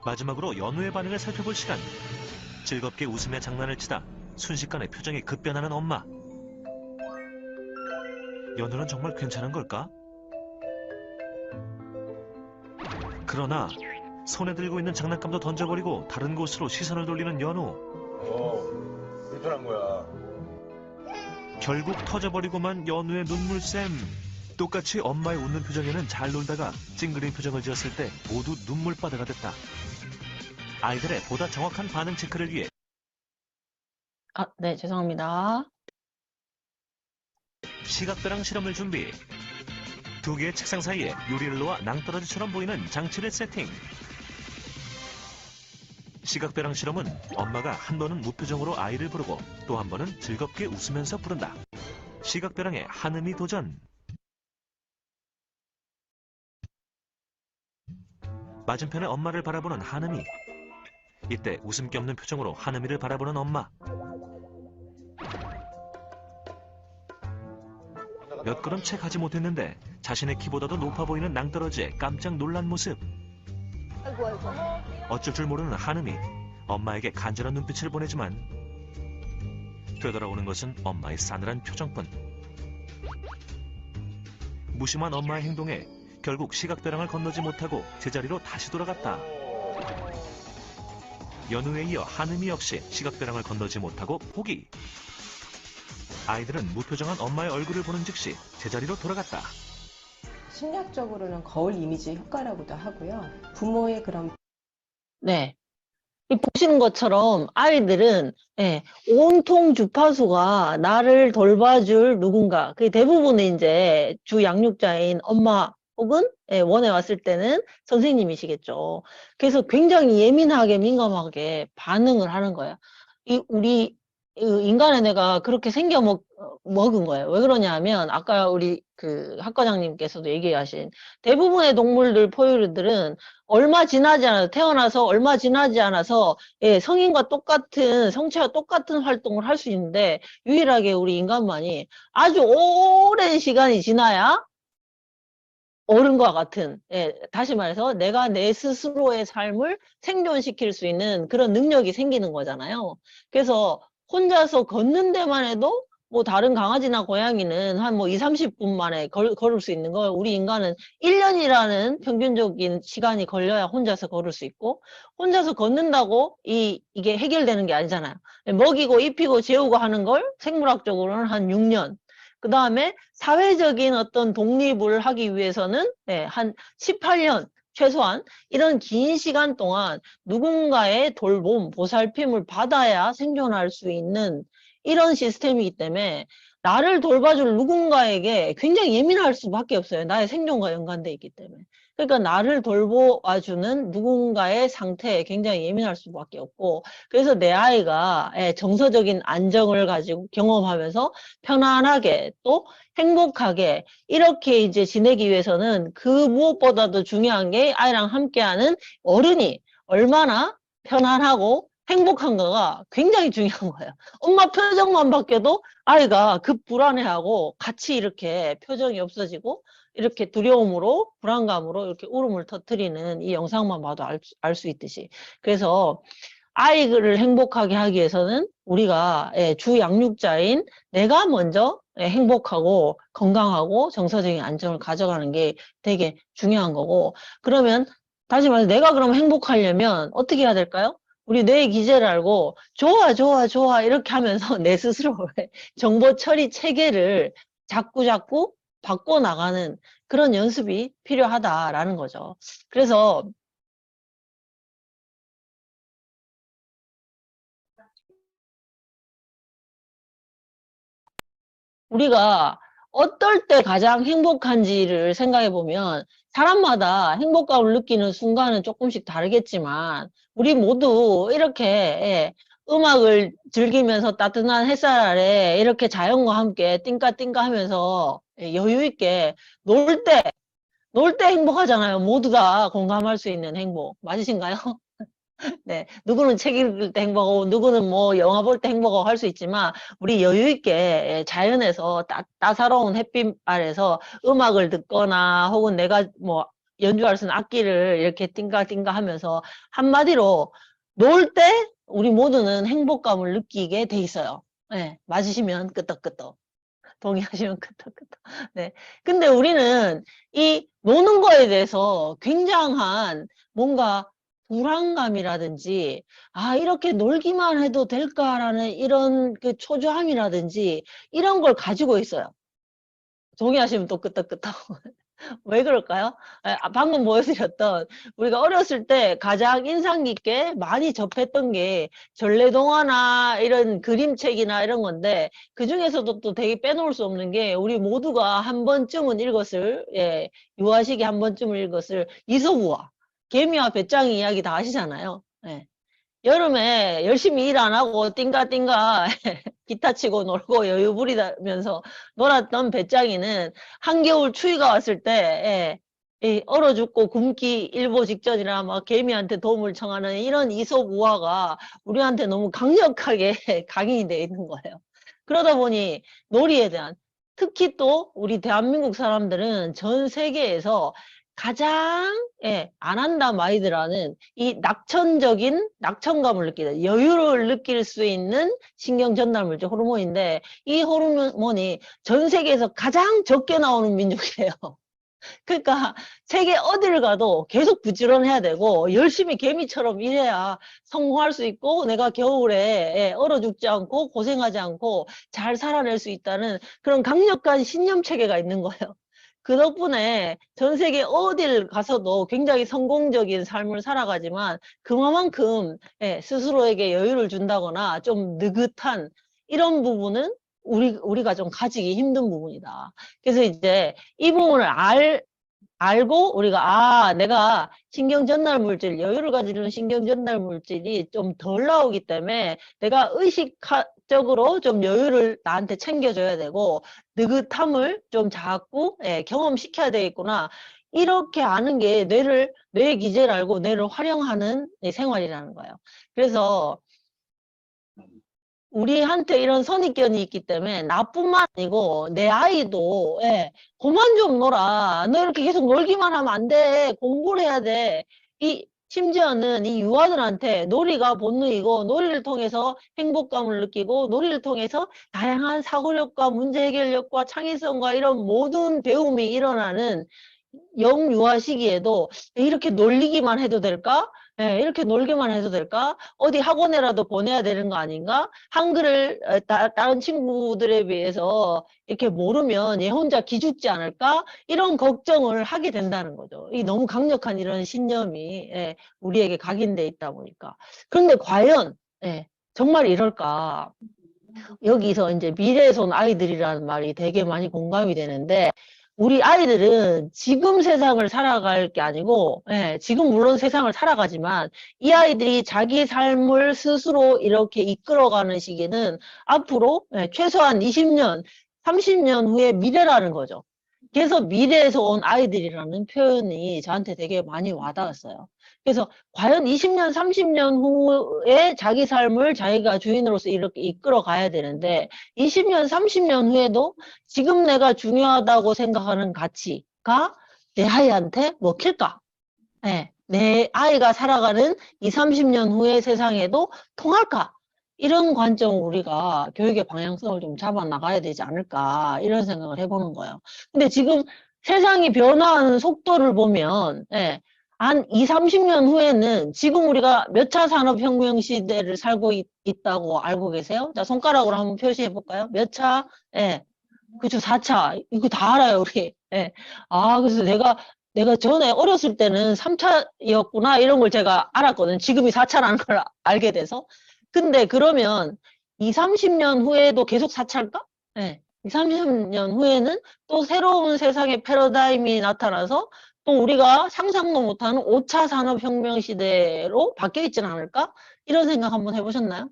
마지막으로 연우의 반응을 살펴볼 시간. 즐겁게 웃으며 장난을 치다 순식간에 표정이 급변하는 엄마. 연우는 정말 괜찮은 걸까? 그러나 손에 들고 있는 장난감도 던져버리고 다른 곳으로 시선을 돌리는 연우. 불편한 거야. 결국 터져버리고만 연우의 눈물샘. 똑같이 엄마의 웃는 표정에는 잘 놀다가 찡그린 표정을 지었을 때 모두 눈물바다가 됐다. 아이들의 보다 정확한 반응 체크를 위해 아, 네, 죄송합니다. 시각배랑 실험을 준비. 두 개의 책상 사이에 요리를 놓아 낭떠러지처럼 보이는 장치를 세팅. 시각배랑 실험은 엄마가 한 번은 무표정으로 아이를 부르고 또 한 번은 즐겁게 웃으면서 부른다. 시각배랑의 한음이 도전. 맞은편에 엄마를 바라보는 한음이. 이때 웃음기 없는 표정으로 한음이를 바라보는 엄마. 몇 걸음 채 가지 못했는데 자신의 키보다도 높아 보이는 낭떠러지에 깜짝 놀란 모습. 어쩔 줄 모르는 한음이 엄마에게 간절한 눈빛을 보내지만 되돌아오는 것은 엄마의 싸늘한 표정뿐. 무심한 엄마의 행동에 결국 시각배랑을 건너지 못하고 제자리로 다시 돌아갔다. 연우에 이어 한음이 역시 시각배랑을 건너지 못하고 포기. 아이들은 무표정한 엄마의 얼굴을 보는 즉시 제자리로 돌아갔다. 심리학적으로는 거울 이미지 효과라고도 하고요. 부모의 그런 네. 이 보시는 것처럼 아이들은 예, 온통 주파수가 나를 돌봐줄 누군가, 그게 대부분의 이제 주 양육자인 엄마 혹은 예, 원에 왔을 때는 선생님이시겠죠. 그래서 굉장히 예민하게 민감하게 반응을 하는 거예요. 우리 인간의 뇌가 그렇게 먹은 거예요. 왜 그러냐 하면 아까 우리 그 학과장님께서도 얘기하신 대부분의 동물들, 포유류들은 태어나서 얼마 지나지 않아서 예, 성인과 똑같은, 성체와 똑같은 활동을 할 수 있는데 유일하게 우리 인간만이 아주 오랜 시간이 지나야 어른과 같은, 예, 다시 말해서 내가 내 스스로의 삶을 생존시킬 수 있는 그런 능력이 생기는 거잖아요. 그래서 혼자서 걷는 데만 해도 뭐 다른 강아지나 고양이는 한 뭐 2, 30분 만에 걸을 수 있는 걸 우리 인간은 1년이라는 평균적인 시간이 걸려야 혼자서 걸을 수 있고, 혼자서 걷는다고 이게 해결되는 게 아니잖아요. 먹이고 입히고 재우고 하는 걸 생물학적으로는 한 6년. 그 다음에 사회적인 어떤 독립을 하기 위해서는 네, 한 18년 최소한 이런 긴 시간 동안 누군가의 돌봄, 보살핌을 받아야 생존할 수 있는 이런 시스템이기 때문에 나를 돌봐줄 누군가에게 굉장히 예민할 수밖에 없어요. 나의 생존과 연관돼 있기 때문에. 그러니까 나를 돌봐주는 누군가의 상태에 굉장히 예민할 수밖에 없고, 그래서 내 아이가 정서적인 안정을 가지고 경험하면서 편안하게 또 행복하게 이렇게 이제 지내기 위해서는 그 무엇보다도 중요한 게 아이랑 함께하는 어른이 얼마나 편안하고 행복한가가 굉장히 중요한 거예요. 엄마 표정만 바뀌어도 아이가 급 불안해하고 같이 이렇게 표정이 없어지고 이렇게 두려움으로 불안감으로 이렇게 울음을 터뜨리는 이 영상만 봐도 알 수 있듯이. 그래서 아이를 행복하게 하기 위해서는 우리가 주 양육자인 내가 먼저 행복하고 건강하고 정서적인 안정을 가져가는 게 되게 중요한 거고, 그러면 다시 말해서 내가 그럼 행복하려면 어떻게 해야 될까요? 우리 뇌의 기제를 알고 좋아 좋아 좋아 이렇게 하면서 내 스스로의 정보 처리 체계를 자꾸 바꿔나가는 그런 연습이 필요하다라는 거죠. 그래서 우리가 어떨 때 가장 행복한지를 생각해 보면 사람마다 행복감을 느끼는 순간은 조금씩 다르겠지만 우리 모두 이렇게 음악을 즐기면서 따뜻한 햇살 아래 이렇게 자연과 함께 띵까띵까 하면서 여유 있게 놀 때 행복하잖아요. 모두 다 공감할 수 있는 행복. 맞으신가요? 네, 누구는 책 읽을 때 행복하고, 누구는 뭐 영화 볼 때 행복하고 할 수 있지만, 우리 여유 있게 자연에서 따사로운 햇빛 아래서 음악을 듣거나, 혹은 내가 뭐 연주할 수 있는 악기를 이렇게 띵가띵가 하면서, 한마디로 놀 때 우리 모두는 행복감을 느끼게 돼 있어요. 네, 맞으시면 끄떡끄떡. 동의하시면 끄떡끄떡. 네. 근데 우리는 이 노는 거에 대해서 굉장한 뭔가 불안감이라든지, 아, 이렇게 놀기만 해도 될까라는 이런 그 초조함이라든지, 이런 걸 가지고 있어요. 동의하시면 또 끄떡끄떡. 왜 그럴까요? 방금 보여드렸던 우리가 어렸을 때 가장 인상 깊게 많이 접했던 게 전래동화나 이런 그림책이나 이런 건데 그 중에서도 또 되게 빼놓을 수 없는 게 우리 모두가 한 번쯤은 읽었을 유아시기 한 번쯤은 읽었을 이솝우화 개미와 배짱이 이야기 다 아시잖아요. 예. 여름에 열심히 일 안 하고 띵가띵가 기타 치고 놀고 여유 부리면서 놀았던 배짱이는 한겨울 추위가 왔을 때 얼어 죽고 굶기 일보 직전이라 막 개미한테 도움을 청하는 이런 이솝 우화가 우리한테 너무 강력하게 각인이 되어 있는 거예요. 그러다 보니 놀이에 대한 특히 또 우리 대한민국 사람들은 전 세계에서 가장 안 한다 마이드라는 이 낙천감을 느끼는 여유를 느낄 수 있는 신경 전달 물질 호르몬인데 이 호르몬이 전 세계에서 가장 적게 나오는 민족이에요. 그러니까 세계 어딜 가도 계속 부지런해야 되고 열심히 개미처럼 일해야 성공할 수 있고 내가 겨울에 얼어 죽지 않고 고생하지 않고 잘 살아낼 수 있다는 그런 강력한 신념 체계가 있는 거예요. 그 덕분에 전 세계 어딜 가서도 굉장히 성공적인 삶을 살아가지만 그만큼 스스로에게 여유를 준다거나 좀 느긋한 이런 부분은 우리가 좀 가지기 힘든 부분이다. 그래서 이제 이 부분을 알고 우리가 내가 신경 전달 물질, 여유를 가지는 신경 전달 물질이 좀 덜 나오기 때문에 내가 의식적으로 좀 여유를 나한테 챙겨줘야 되고 느긋함을 좀 자꾸 경험시켜야 되겠구나. 이렇게 아는 게 뇌의 기제를 알고 뇌를 활용하는 생활이라는 거예요. 그래서 우리한테 이런 선입견이 있기 때문에 나뿐만 아니고 내 아이도 그만 좀 놀아. 너 이렇게 계속 놀기만 하면 안 돼. 공부를 해야 돼. 심지어는 이 유아들한테 놀이가 본능이고 놀이를 통해서 행복감을 느끼고 놀이를 통해서 다양한 사고력과 문제 해결력과 창의성과 이런 모든 배움이 일어나는 영유아 시기에도 이렇게 놀리기만 해도 될까? 이렇게 놀기만 해도 될까? 어디 학원에라도 보내야 되는 거 아닌가? 한글을 다른 친구들에 비해서 이렇게 모르면 얘 혼자 기죽지 않을까? 이런 걱정을 하게 된다는 거죠. 이 너무 강력한 이런 신념이 우리에게 각인돼 있다 보니까. 그런데 과연 정말 이럴까? 여기서 이제 미래에서 온 아이들이라는 말이 되게 많이 공감이 되는데, 우리 아이들은 지금 세상을 살아갈 게 아니고, 예, 지금 물론 세상을 살아가지만, 이 아이들이 자기 삶을 스스로 이렇게 이끌어가는 시기는 앞으로 예, 최소한 20년, 30년 후의 미래라는 거죠. 그래서 미래에서 온 아이들이라는 표현이 저한테 되게 많이 와닿았어요. 그래서 과연 20년, 30년 후에 자기 삶을 자기가 주인으로서 이렇게 이끌어 가야 되는데 20년, 30년 후에도 지금 내가 중요하다고 생각하는 가치가 내 아이한테 먹힐까? 네, 내 아이가 살아가는 20, 30년 후의 세상에도 통할까? 이런 관점으로 우리가 교육의 방향성을 좀 잡아 나가야 되지 않을까? 이런 생각을 해보는 거예요. 근데 지금 세상이 변화하는 속도를 보면, 예, 한 20, 30년 후에는 지금 우리가 몇 차 산업혁명 시대를 살고 있다고 알고 계세요? 자, 손가락으로 한번 표시해 볼까요? 몇 차? 예. 그죠, 4차. 이거 다 알아요, 우리. 예. 아, 그래서 내가 전에 어렸을 때는 3차였구나, 이런 걸 제가 알았거든요. 지금이 4차라는 걸 알게 돼서. 근데 그러면 20, 30년 후에도 계속 4차일까? 예. 20, 30년 후에는 또 새로운 세상의 패러다임이 나타나서 또 우리가 상상도 못하는 5차 산업혁명 시대로 바뀌어 있지는 않을까? 이런 생각 한번 해보셨나요?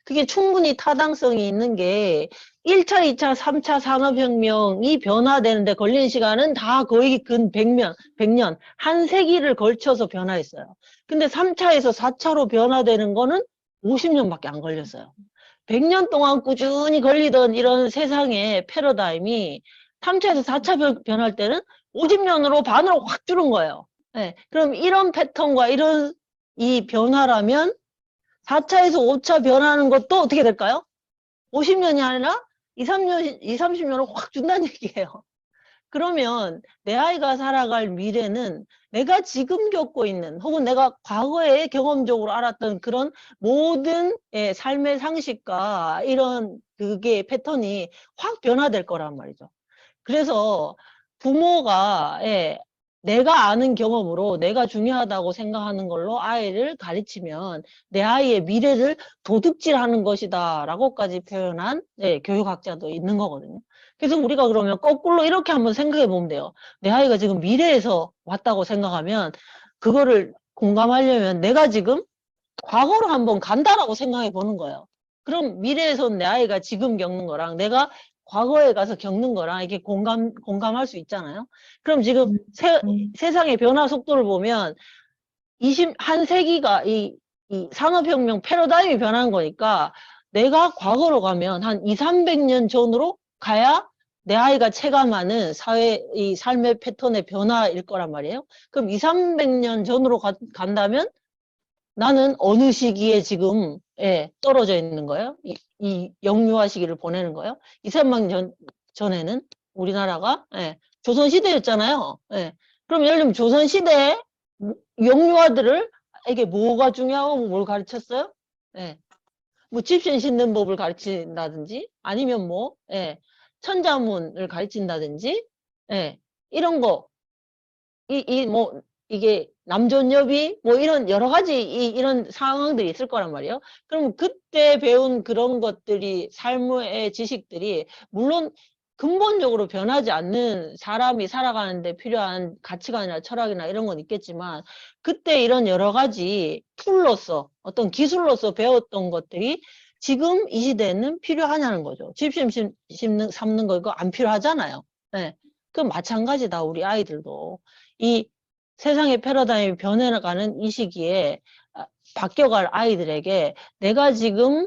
그게 충분히 타당성이 있는 게 1차, 2차, 3차 산업혁명이 변화되는데 걸린 시간은 다 거의 근 100년, 한 세기를 걸쳐서 변화했어요. 근데 3차에서 4차로 변화되는 거는 50년밖에 안 걸렸어요. 100년 동안 꾸준히 걸리던 이런 세상의 패러다임이 3차에서 4차 변할 때는 50년으로 반으로 확 줄은 거예요. 네, 그럼 이런 패턴과 이런 이 변화라면 4차에서 5차 변하는 것도 어떻게 될까요? 50년이 아니라 2, 30년을 확 준다는 얘기예요. 그러면 내 아이가 살아갈 미래는 내가 지금 겪고 있는 혹은 내가 과거에 경험적으로 알았던 그런 모든 삶의 상식과 이런 그게 패턴이 확 변화될 거란 말이죠. 그래서 부모가 내가 아는 경험으로 내가 중요하다고 생각하는 걸로 아이를 가르치면 내 아이의 미래를 도둑질하는 것이다 라고까지 표현한 교육학자도 있는 거거든요. 그래서 우리가 그러면 거꾸로 이렇게 한번 생각해 보면 돼요. 내 아이가 지금 미래에서 왔다고 생각하면 그거를 공감하려면 내가 지금 과거로 한번 간다라고 생각해 보는 거예요. 그럼 미래에서 내 아이가 지금 겪는 거랑 내가 과거에 가서 겪는 거랑 이렇게 공감할 수 있잖아요. 그럼 지금 세상의 변화 속도를 보면 한 세기가 이 산업혁명 패러다임이 변한 거니까 내가 과거로 가면 한 2, 300년 전으로 가야 내 아이가 체감하는 이 삶의 패턴의 변화일 거란 말이에요. 그럼 2, 300년 전으로 간다면 나는 어느 시기에 지금 떨어져 있는 거예요? 이 영유아 시기를 보내는 거예요? 2, 3만 년 전에는 우리나라가 조선시대였잖아요. 그럼 예를 들면 조선시대에 영유아들을 이게 뭐가 중요하고 뭘 가르쳤어요? 뭐 집신 신는 법을 가르친다든지 아니면 뭐 천자문을 가르친다든지 이런 거 이게 남존여비 뭐 이런 여러 가지 이런 상황들이 있을 거란 말이에요. 그럼 그때 배운 그런 것들이 삶의 지식들이 물론 근본적으로 변하지 않는 사람이 살아가는데 필요한 가치관이나 철학이나 이런 건 있겠지만 그때 이런 여러 가지 툴로서 어떤 기술로서 배웠던 것들이 지금 이 시대에는 필요하냐는 거죠. 집심 삼는 거 이거 안 필요하잖아요. 그럼 마찬가지다 우리 아이들도 이 세상의 패러다임이 변해가는 이 시기에 바뀌어갈 아이들에게 내가 지금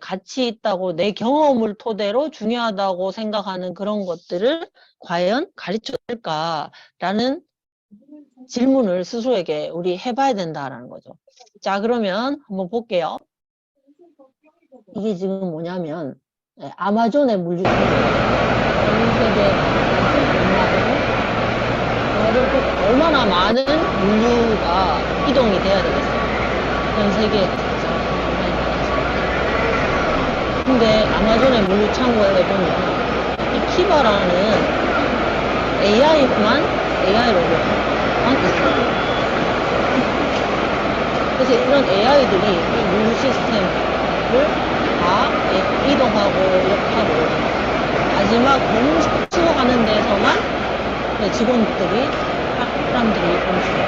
가치 있다고 내 경험을 토대로 중요하다고 생각하는 그런 것들을 과연 가르쳐줄까라는 질문을 스스로에게 우리 해봐야 된다라는 거죠. 자, 그러면 한번 볼게요. 이게 지금 뭐냐면 아마존의 물류 전 세계 얼마나 많은 물류가 이동이 돼야 되겠어요. 전 세계에. 근데 아마존의 물류 창고에 보면 이 키바라는 AI 로봇만 있어요. 그래서 이런 AI들이 이 물류 시스템을 다 다 이동하고 이렇게 하고 마지막 멈추고 가는 데서만 직원들이 사람들이 멈추고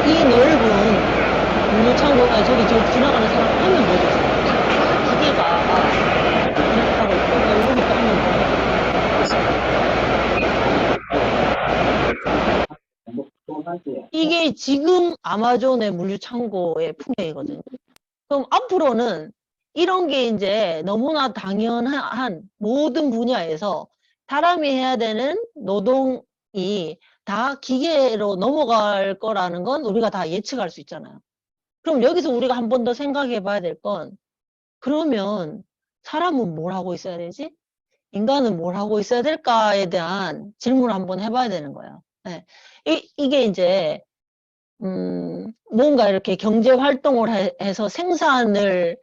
이 넓은 물류창고가 저기 저 지나가는 사람 하면 뭐죠? 다 기계가 지나가고 있고 여기 또 하면 뭐죠? 이게 지금 아마존의 물류창고의 풍경이거든요. 그럼 앞으로는 이런 게 이제 너무나 당연한 모든 분야에서 사람이 해야 되는 노동이 다 기계로 넘어갈 거라는 건 우리가 다 예측할 수 있잖아요. 그럼 여기서 우리가 한 번 더 생각해 봐야 될 건, 그러면 사람은 뭘 하고 있어야 되지? 인간은 뭘 하고 있어야 될까에 대한 질문을 한번 해봐야 되는 거예요. 네. 이게 이제 뭔가 이렇게 경제 활동을 해서 생산을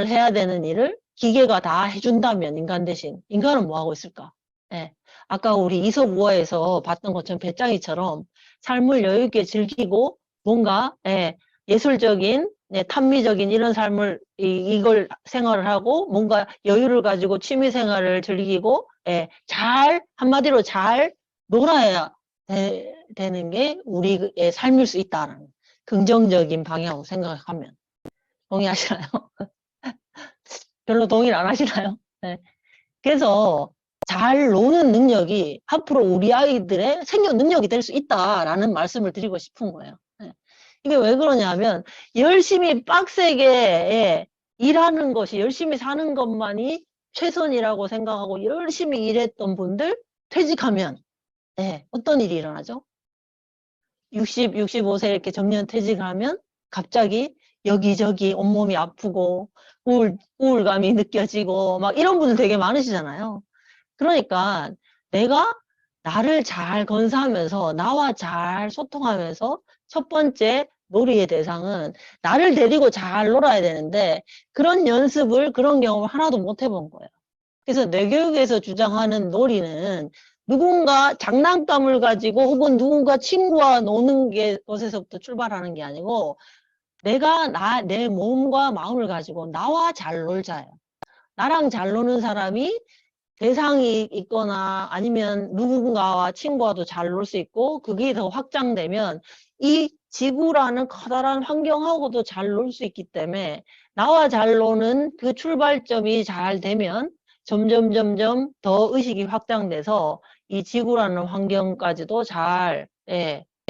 해야 되는 일을 기계가 다 해준다면 인간 대신 인간은 뭐 하고 있을까? 예. 아까 우리 이솝우화에서 봤던 것처럼 배짱이처럼 삶을 여유 있게 즐기고 뭔가 예술적인 탐미적인 이런 삶을 이걸 생활을 하고 뭔가 여유를 가지고 취미 생활을 즐기고 한마디로 잘 놀아야 되는 게 우리의 삶일 수 있다는 긍정적인 방향으로 생각하면 동의하시나요? 별로 동의를 안 하시나요? 네. 그래서 잘 노는 능력이 앞으로 우리 아이들의 생존 능력이 될 수 있다라는 말씀을 드리고 싶은 거예요. 네. 이게 왜 그러냐면 열심히 빡세게 일하는 것이 열심히 사는 것만이 최선이라고 생각하고 열심히 일했던 분들 퇴직하면 어떤 일이 일어나죠? 65세 이렇게 정년 퇴직하면 갑자기 여기저기 온몸이 아프고 우울감이 느껴지고 막 이런 분들 되게 많으시잖아요. 그러니까 내가 나를 잘 건사하면서 나와 잘 소통하면서 첫 번째 놀이의 대상은 나를 데리고 잘 놀아야 되는데 그런 연습을 그런 경험을 하나도 못 해본 거예요. 그래서 뇌교육에서 주장하는 놀이는 누군가 장난감을 가지고 혹은 누군가 친구와 노는 것에서부터 출발하는 게 아니고 내가 내 몸과 마음을 가지고 나와 잘 놀자예요. 나랑 잘 노는 사람이 대상이 있거나 아니면 누군가와 친구와도 잘 놀 수 있고 그게 더 확장되면 이 지구라는 커다란 환경하고도 잘 놀 수 있기 때문에 나와 잘 노는 그 출발점이 잘 되면 점점 더 의식이 확장돼서 이 지구라는 환경까지도 잘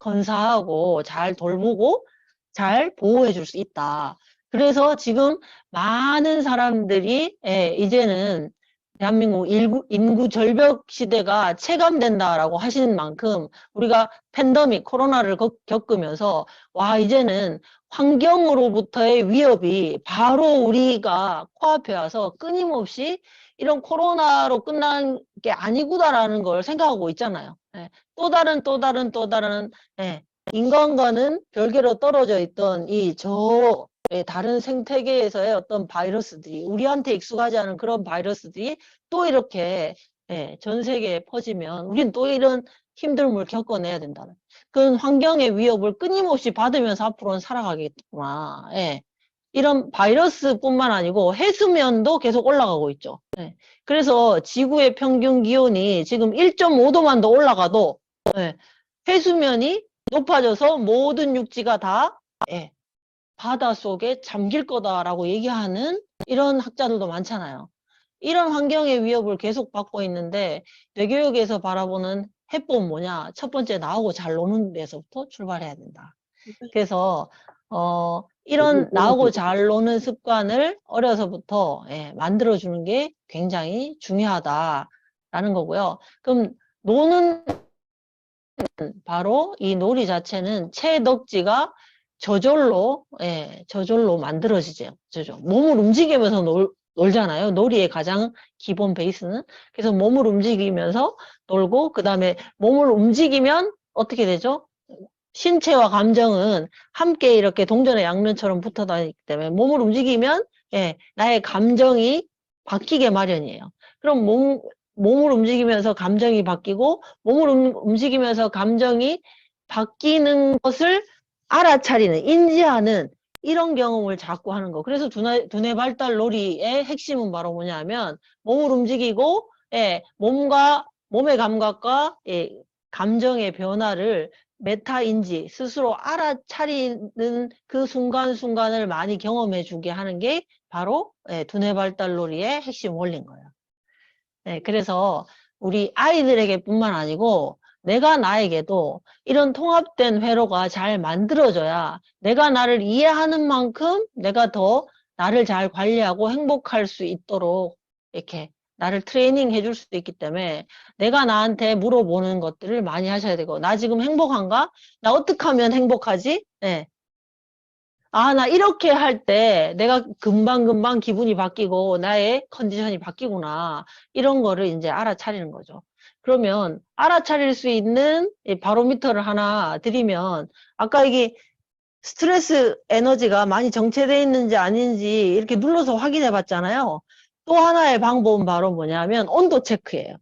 건사하고 잘 돌보고 잘 보호해 줄 수 있다. 그래서 지금 많은 사람들이 이제는 대한민국 인구 절벽 시대가 체감된다라고 하시는 만큼 우리가 팬데믹 코로나를 겪으면서 와 이제는 환경으로부터의 위협이 바로 우리가 코앞에 와서 끊임없이 이런 코로나로 끝난 게 아니구나라는 걸 생각하고 있잖아요. 또 다른 인간과는 별개로 떨어져 있던 다른 생태계에서의 어떤 바이러스들이 우리한테 익숙하지 않은 그런 바이러스들이 또 이렇게 전 세계에 퍼지면 우리는 또 이런 힘듦을 겪어내야 된다는 그런 환경의 위협을 끊임없이 받으면서 앞으로는 살아가겠구나. 이런 바이러스뿐만 아니고 해수면도 계속 올라가고 있죠. 그래서 지구의 평균 기온이 지금 1.5도만 더 올라가도 해수면이 높아져서 모든 육지가 다 바닷속에 잠길 거다라고 얘기하는 이런 학자들도 많잖아요. 이런 환경의 위협을 계속 받고 있는데 뇌교육에서 바라보는 해법은 뭐냐? 첫 번째 나하고 잘 노는 데서부터 출발해야 된다. 그래서 이런 나하고 잘 노는 습관을 어려서부터 만들어주는 게 굉장히 중요하다라는 거고요. 그럼 노는 바로 이 놀이 자체는 체덕지가 저절로 만들어지죠. 몸을 움직이면서 놀잖아요. 놀이의 가장 기본 베이스는. 그래서 몸을 움직이면서 놀고, 그 다음에 몸을 움직이면 어떻게 되죠? 신체와 감정은 함께 이렇게 동전의 양면처럼 붙어 다니기 때문에 몸을 움직이면 예, 나의 감정이 바뀌게 마련이에요. 그럼 몸을 움직이면서 감정이 바뀌고 몸을 움직이면서 감정이 바뀌는 것을 알아차리는, 인지하는 이런 경험을 자꾸 하는 거. 그래서 두뇌 발달 놀이의 핵심은 바로 뭐냐면 몸을 움직이고 예, 몸의 감각과 예, 감정의 변화를 메타인지 스스로 알아차리는 그 순간순간을 많이 경험해 주게 하는 게 바로 예, 두뇌 발달 놀이의 핵심 원리인 거예요. 네, 그래서 우리 아이들에게 뿐만 아니고 내가 나에게도 이런 통합된 회로가 잘 만들어져야 내가 나를 이해하는 만큼 내가 더 나를 잘 관리하고 행복할 수 있도록 이렇게 나를 트레이닝 해줄 수도 있기 때문에 내가 나한테 물어보는 것들을 많이 하셔야 되고, 나 지금 행복한가? 나 어떻게 하면 행복하지? 네. 아, 나 이렇게 할 때 내가 금방금방 기분이 바뀌고 나의 컨디션이 바뀌구나. 이런 거를 이제 알아차리는 거죠. 그러면 알아차릴 수 있는 이 바로미터를 하나 드리면, 아까 이게 스트레스 에너지가 많이 정체되어 있는지 아닌지 이렇게 눌러서 확인해 봤잖아요. 또 하나의 방법은 바로 뭐냐면 온도 체크예요.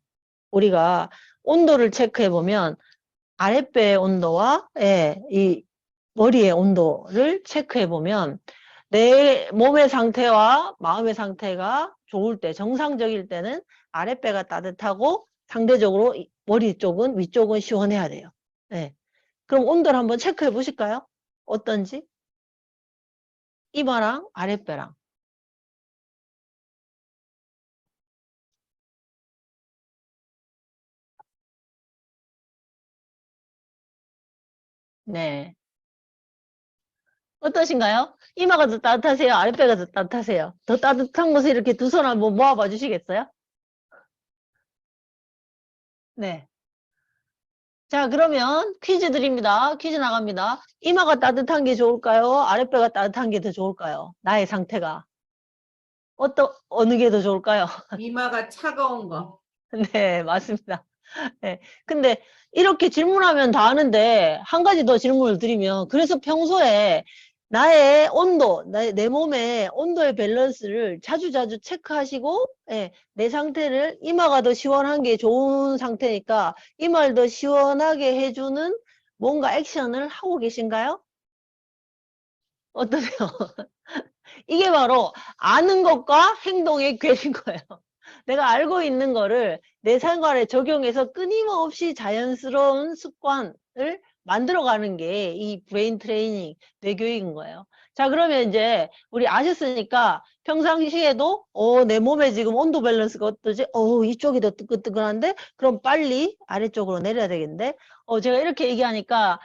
우리가 온도를 체크해 보면 아랫배 온도와 예, 이 머리의 온도를 체크해 보면 내 몸의 상태와 마음의 상태가 좋을 때, 정상적일 때는 아랫배가 따뜻하고 상대적으로 머리 쪽은, 위쪽은 시원해야 돼요. 네. 그럼 온도를 한번 체크해 보실까요? 어떤지? 이마랑 아랫배랑. 네. 어떠신가요? 이마가 더 따뜻하세요? 아랫배가 더 따뜻하세요? 더 따뜻한 곳에 이렇게 두 손 한번 모아봐 주시겠어요? 네. 자, 그러면 퀴즈 드립니다. 퀴즈 나갑니다. 이마가 따뜻한 게 좋을까요? 아랫배가 따뜻한 게 더 좋을까요? 나의 상태가. 어느 게 더 좋을까요? 이마가 차가운 거. 네, 맞습니다. 네. 근데 이렇게 질문하면 다 아는데 한 가지 더 질문을 드리면, 그래서 평소에 나의 온도, 내 몸의 온도의 밸런스를 자주자주 체크하시고 예, 내 상태를, 이마가 더 시원한 게 좋은 상태니까 이마를 더 시원하게 해주는 뭔가 액션을 하고 계신가요? 어떠세요? 이게 바로 아는 것과 행동의 괴리인 거예요. 내가 알고 있는 거를 내 생활에 적용해서 끊임없이 자연스러운 습관을 만들어가는 게 이 브레인 트레이닝, 뇌교육인 거예요. 자, 그러면 이제 우리 아셨으니까 평상시에도 내 몸에 지금 온도 밸런스가 어떠지? 이쪽이 더 뜨끈뜨끈한데? 그럼 빨리 아래쪽으로 내려야 되겠는데? 제가 이렇게 얘기하니까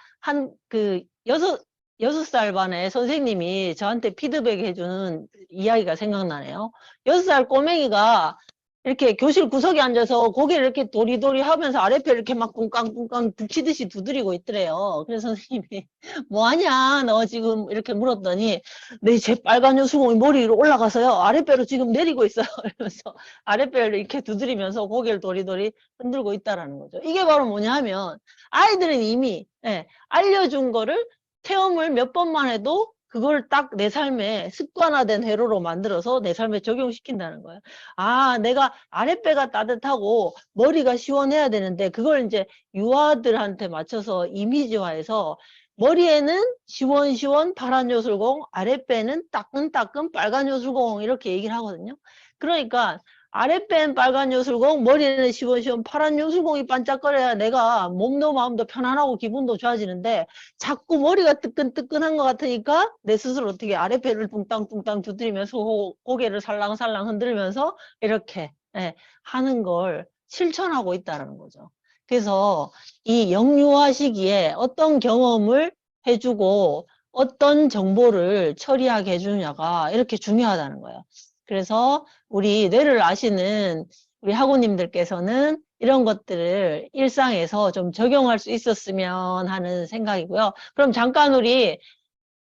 여섯 살 반에 선생님이 저한테 피드백 해주는 이야기가 생각나네요. 6살 꼬맹이가 이렇게 교실 구석에 앉아서 고개를 이렇게 도리도리 하면서 아랫배 이렇게 막 꿍깡꿍깡 북치듯이 두드리고 있더래요. 그래서 선생님이 뭐하냐 너 지금 이렇게 물었더니 네, 제 빨간 요수공이 머리 위로 올라가서요 아랫배로 지금 내리고 있어요. 이러면서 아랫배를 이렇게 두드리면서 고개를 도리도리 흔들고 있다라는 거죠. 이게 바로 뭐냐 하면 아이들은 이미 알려준 거를 체험을 몇 번만 해도 그걸 딱 내 삶에 습관화된 회로로 만들어서 내 삶에 적용시킨다는 거예요. 아, 내가 아랫배가 따뜻하고 머리가 시원해야 되는데 그걸 이제 유아들한테 맞춰서 이미지화해서 머리에는 시원시원 파란 요술공, 아랫배는 따끈따끈 빨간 요술공 이렇게 얘기를 하거든요. 그러니까 아랫배는 빨간 요술공, 머리는 시원시원 파란 요술공이 반짝거려야 내가 몸도 마음도 편안하고 기분도 좋아지는데 자꾸 머리가 뜨끈뜨끈한 것 같으니까 내 스스로 어떻게 아랫배를 뚱땅뚱땅 두드리면서 고개를 살랑살랑 흔들면서 이렇게 하는 걸 실천하고 있다는 거죠. 그래서 이 영유아 시기에 어떤 경험을 해주고 어떤 정보를 처리하게 해주느냐가 이렇게 중요하다는 거예요. 그래서 우리 뇌를 아시는 우리 학우님들께서는 이런 것들을 일상에서 좀 적용할 수 있었으면 하는 생각이고요. 그럼 잠깐 우리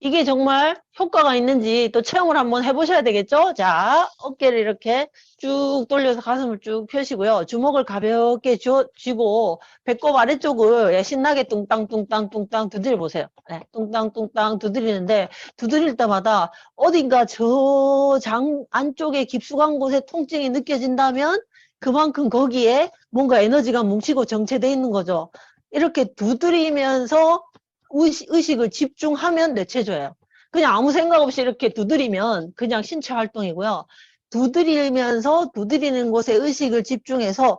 이게 정말 효과가 있는지 또 체험을 한번 해보셔야 되겠죠? 자, 어깨를 이렇게 쭉 돌려서 가슴을 쭉 펴시고요. 주먹을 가볍게 쥐고 배꼽 아래쪽을 예, 신나게 뚱땅뚱땅뚱땅 두드려 보세요. 네, 뚱땅뚱땅 두드리는데 두드릴 때마다 어딘가 저 장 안쪽에 깊숙한 곳에 통증이 느껴진다면 그만큼 거기에 뭔가 에너지가 뭉치고 정체돼 있는 거죠. 이렇게 두드리면서 의식을 집중하면 뇌체조예요. 그냥 아무 생각 없이 이렇게 두드리면 그냥 신체 활동이고요. 두드리면서 두드리는 곳에 의식을 집중해서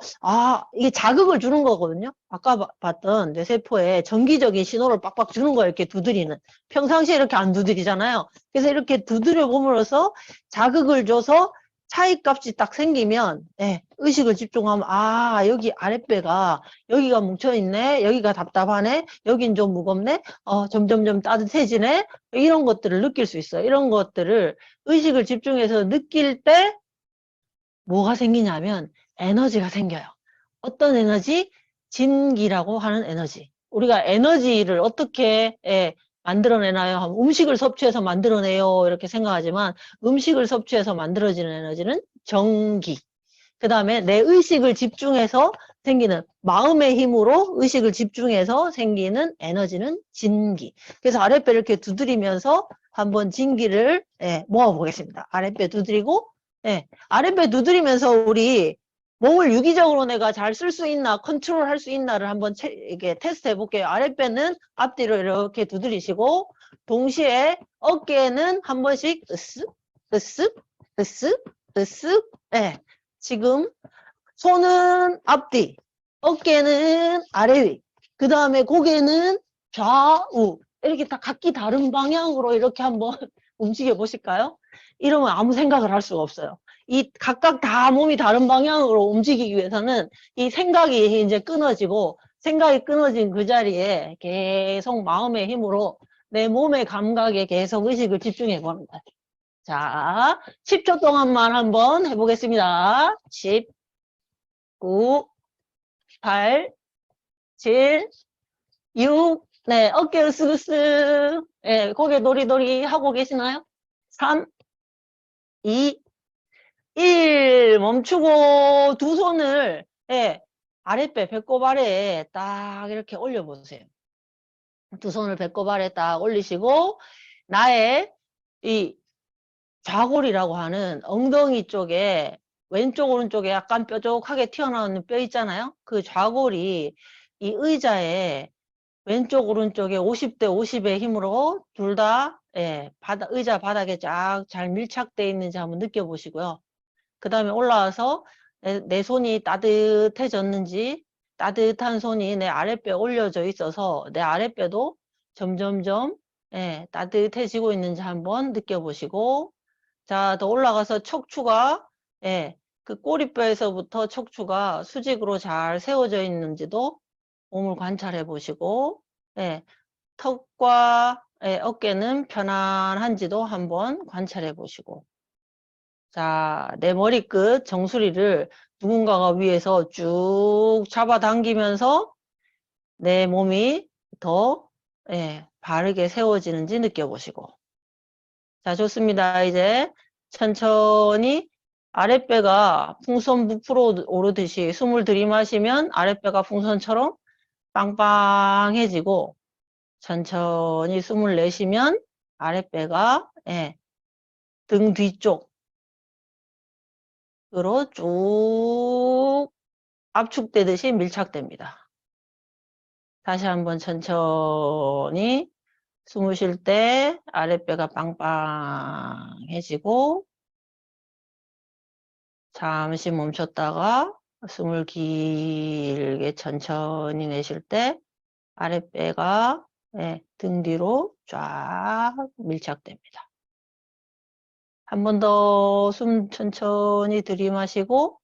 이게 자극을 주는 거거든요. 아까 봤던 뇌세포에 정기적인 신호를 빡빡 주는 거예요. 이렇게 두드리는. 평상시에 이렇게 안 두드리잖아요. 그래서 이렇게 두드려 봄으로써 자극을 줘서 차이값이 딱 생기면 예, 의식을 집중하면 여기 아랫배가 여기가 뭉쳐있네, 여기가 답답하네, 여긴 좀 무겁네, 점점점 따뜻해지네, 이런 것들을 느낄 수 있어요. 이런 것들을 의식을 집중해서 느낄 때 뭐가 생기냐면 에너지가 생겨요. 어떤 에너지? 진기라고 하는 에너지. 우리가 에너지를 어떻게 만들어내나요? 하면 음식을 섭취해서 만들어내요. 이렇게 생각하지만 음식을 섭취해서 만들어지는 에너지는 정기. 그 다음에 내 의식을 집중해서 생기는 마음의 힘으로 의식을 집중해서 생기는 에너지는 진기. 그래서 아랫배 이렇게 두드리면서 한번 진기를 모아보겠습니다. 아랫배 두드리고 아랫배 두드리면서 우리 몸을 유기적으로 내가 잘 쓸 수 있나 컨트롤 할 수 있나를 한번 이게 테스트 해볼게요. 아랫배는 앞뒤로 이렇게 두드리시고 동시에 어깨는 한 번씩 으쓱 으쓱 으쓱 으쓱 지금 손은 앞뒤, 어깨는 아래 위, 그 다음에 고개는 좌우 이렇게 다 각기 다른 방향으로 이렇게 한번 움직여 보실까요? 이러면 아무 생각을 할 수가 없어요. 이 각각 다 몸이 다른 방향으로 움직이기 위해서는 이 생각이 이제 끊어지고 생각이 끊어진 그 자리에 계속 마음의 힘으로 내 몸의 감각에 계속 의식을 집중해 봅니다. 자, 10초 동안만 한번 해보겠습니다. 10, 9, 8, 7, 6, 네, 어깨 으쓱으쓱, 네, 고개 도리도리 하고 계시나요? 3, 2, 1, 멈추고 두 손을, 아랫배, 배꼽 아래에 딱 이렇게 올려보세요. 두 손을 배꼽 아래에 딱 올리시고, 나의 이 좌골이라고 하는 엉덩이 쪽에 왼쪽 오른쪽에 약간 뾰족하게 튀어나오는 뼈 있잖아요. 그 좌골이 이 의자에 왼쪽 오른쪽에 50대 50의 힘으로 둘 다 의자 바닥에 쫙 잘 밀착되어 있는지 한번 느껴보시고요. 그 다음에 올라와서 내 손이 따뜻해졌는지 따뜻한 손이 내 아랫배에 올려져 있어서 내 아랫배도 점점점 따뜻해지고 있는지 한번 느껴보시고 자, 더 올라가서 척추가, 그 꼬리뼈에서부터 척추가 수직으로 잘 세워져 있는지도 몸을 관찰해 보시고, 턱과 어깨는 편안한지도 한번 관찰해 보시고, 자, 내 머리끝 정수리를 누군가가 위에서 쭉 잡아당기면서 내 몸이 더, 바르게 세워지는지 느껴보시고, 자, 좋습니다. 이제 천천히 아랫배가 풍선 부풀어 오르듯이 숨을 들이마시면 아랫배가 풍선처럼 빵빵해지고 천천히 숨을 내쉬면 아랫배가 등 뒤쪽으로 쭉 압축되듯이 밀착됩니다. 다시 한번 천천히 숨을 쉴 때 아랫배가 빵빵해지고 잠시 멈췄다가 숨을 길게 천천히 내쉴 때 아랫배가 등 뒤로 쫙 밀착됩니다. 한 번 더 숨 천천히 들이마시고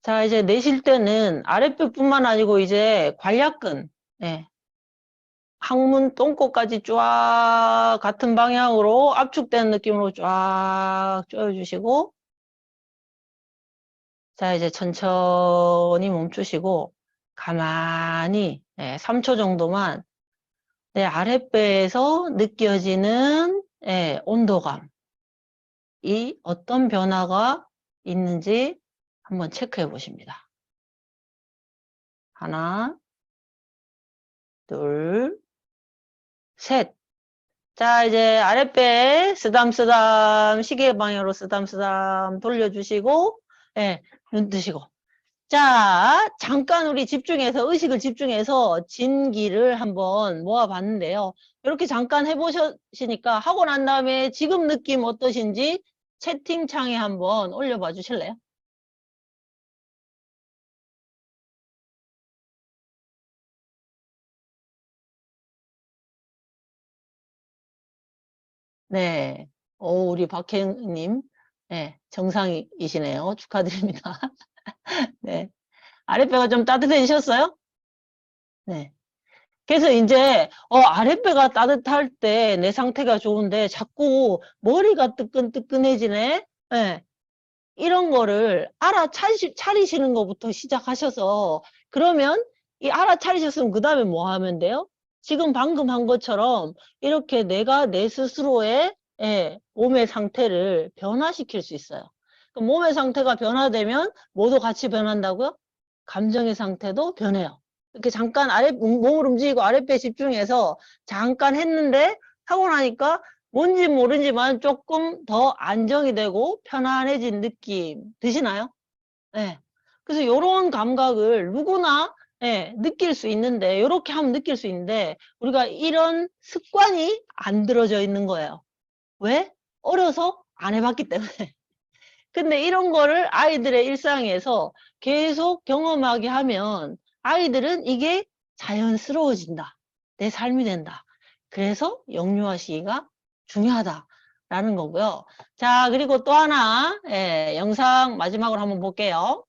자 이제 내쉴 때는 아랫배뿐만 아니고 이제 관략근 항문 똥꼬까지 쫙 같은 방향으로 압축되는 느낌으로 쫙 조여주시고 자 이제 천천히 멈추시고 가만히 3초 정도만 내 아랫배에서 느껴지는 온도감, 이 어떤 변화가 있는지 한번 체크해 보십니다. 하나, 둘, 셋. 자, 이제 아랫배 쓰담쓰담 시계 방향으로 쓰담쓰담 돌려주시고, 눈 뜨시고. 자, 잠깐 우리 집중해서, 의식을 집중해서 진기를 한번 모아봤는데요. 이렇게 잠깐 해보시니까 하고 난 다음에 지금 느낌 어떠신지 채팅창에 한번 올려봐 주실래요? 네. 우리 박혜님, 정상이시네요. 축하드립니다. 네. 아랫배가 좀 따뜻해지셨어요? 네. 그래서 이제, 아랫배가 따뜻할 때 내 상태가 좋은데 자꾸 머리가 뜨끈뜨끈해지네? 네. 이런 거를 알아차리시는 것부터 시작하셔서, 그러면 이 알아차리셨으면 그 다음에 뭐 하면 돼요? 지금 방금 한 것처럼 이렇게 내가 내 스스로의 몸의 상태를 변화시킬 수 있어요. 그럼 몸의 상태가 변화되면 뭐도 같이 변한다고요? 감정의 상태도 변해요. 이렇게 잠깐 몸을 움직이고 아랫배 집중해서 잠깐 했는데 하고 나니까 뭔지 모르지만 조금 더 안정이 되고 편안해진 느낌 드시나요? 네. 그래서 이런 감각을 누구나 느낄 수 있는데, 이렇게 하면 느낄 수 있는데, 우리가 이런 습관이 안 들어져 있는 거예요. 왜? 어려서 안 해봤기 때문에. 근데 이런 거를 아이들의 일상에서 계속 경험하게 하면 아이들은 이게 자연스러워진다. 내 삶이 된다. 그래서 영유아시기가 중요하다라는 거고요. 자, 그리고 또 하나, 영상 마지막으로 한번 볼게요.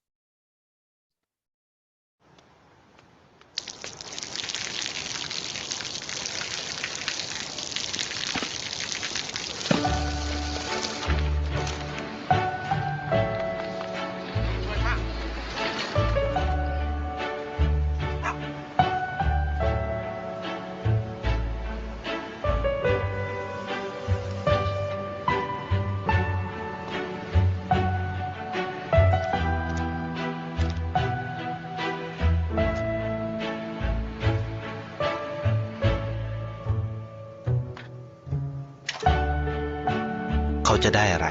เขาจะได้อะไร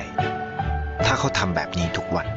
ถ้าเขาทำแบบนี้ทุกวัน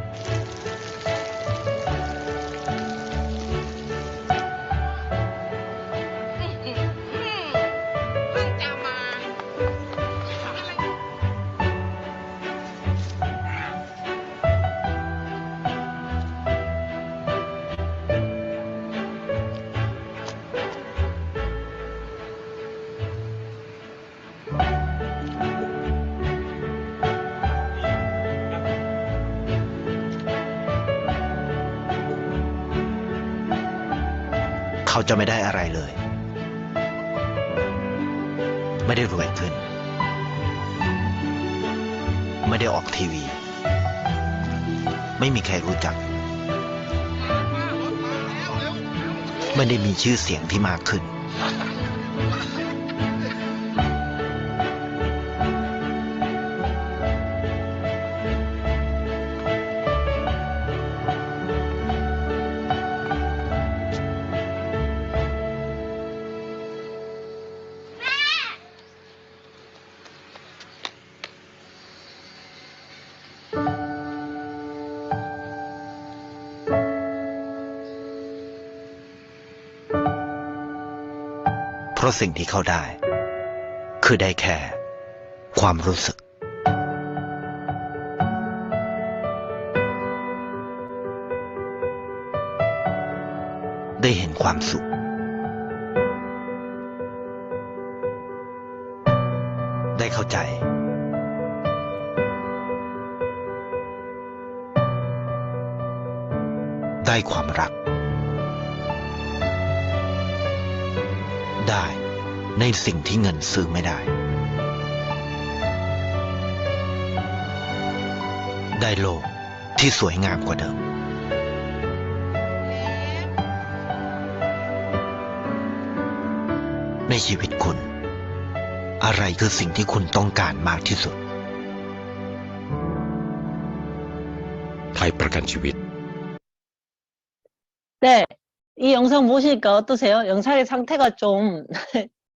เขาจะไม่ได้อะไรเลย ไม่ได้รวยขึ้น ไม่ได้ออกทีวี ไม่มีใครรู้จัก ไม่ได้มีชื่อเสียงที่มากขึ้น เพราะสิ่งที่เขาได้ คือได้แค่ความรู้สึก ได้เห็นความสุข ได้เข้าใจ ได้ความรัก ได้ในสิ่งที่เงินซื้อไม่ได้ ได้โลกที่สวยงามกว่าเดิม ใน ในชีวิตคุณ อะไรคือสิ่งที่คุณต้องการมากที่สุด ไทยประกันชีวิต 네, 이 영상 보시니까 어떠세요? 영상의 상태가 좀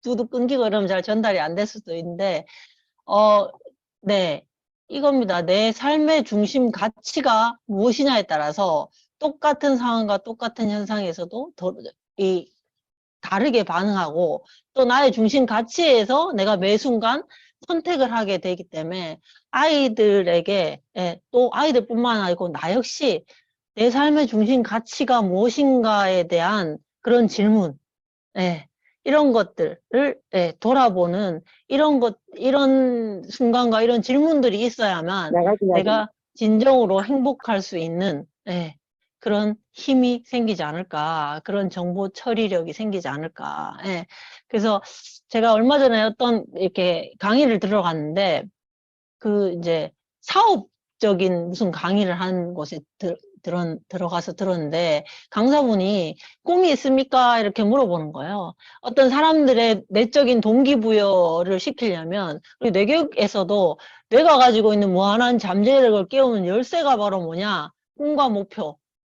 뚜둑 끊기고 이러면 잘 전달이 안 될 수도 있는데, 네, 이겁니다. 내 삶의 중심 가치가 무엇이냐에 따라서 똑같은 상황과 똑같은 현상에서도 다르게 반응하고 또 나의 중심 가치에서 내가 매 순간 선택을 하게 되기 때문에 아이들에게, 또 아이들뿐만 아니고 나 역시 내 삶의 중심 가치가 무엇인가에 대한 그런 질문, 이런 것들을 돌아보는 이런 순간과 이런 질문들이 있어야만 내가 진정으로 행복할 수 있는 그런 힘이 생기지 않을까, 그런 정보 처리력이 생기지 않을까. 그래서 제가 얼마 전에 어떤 이렇게 강의를 들어갔는데 이제 사업적인 무슨 강의를 한 곳에 들어가서 들었는데 강사분이 꿈이 있습니까? 이렇게 물어보는 거예요. 어떤 사람들의 내적인 동기부여를 시키려면 우리 뇌교육에서도 뇌가 가지고 있는 무한한 잠재력을 깨우는 열쇠가 바로 뭐냐? 꿈과 목표.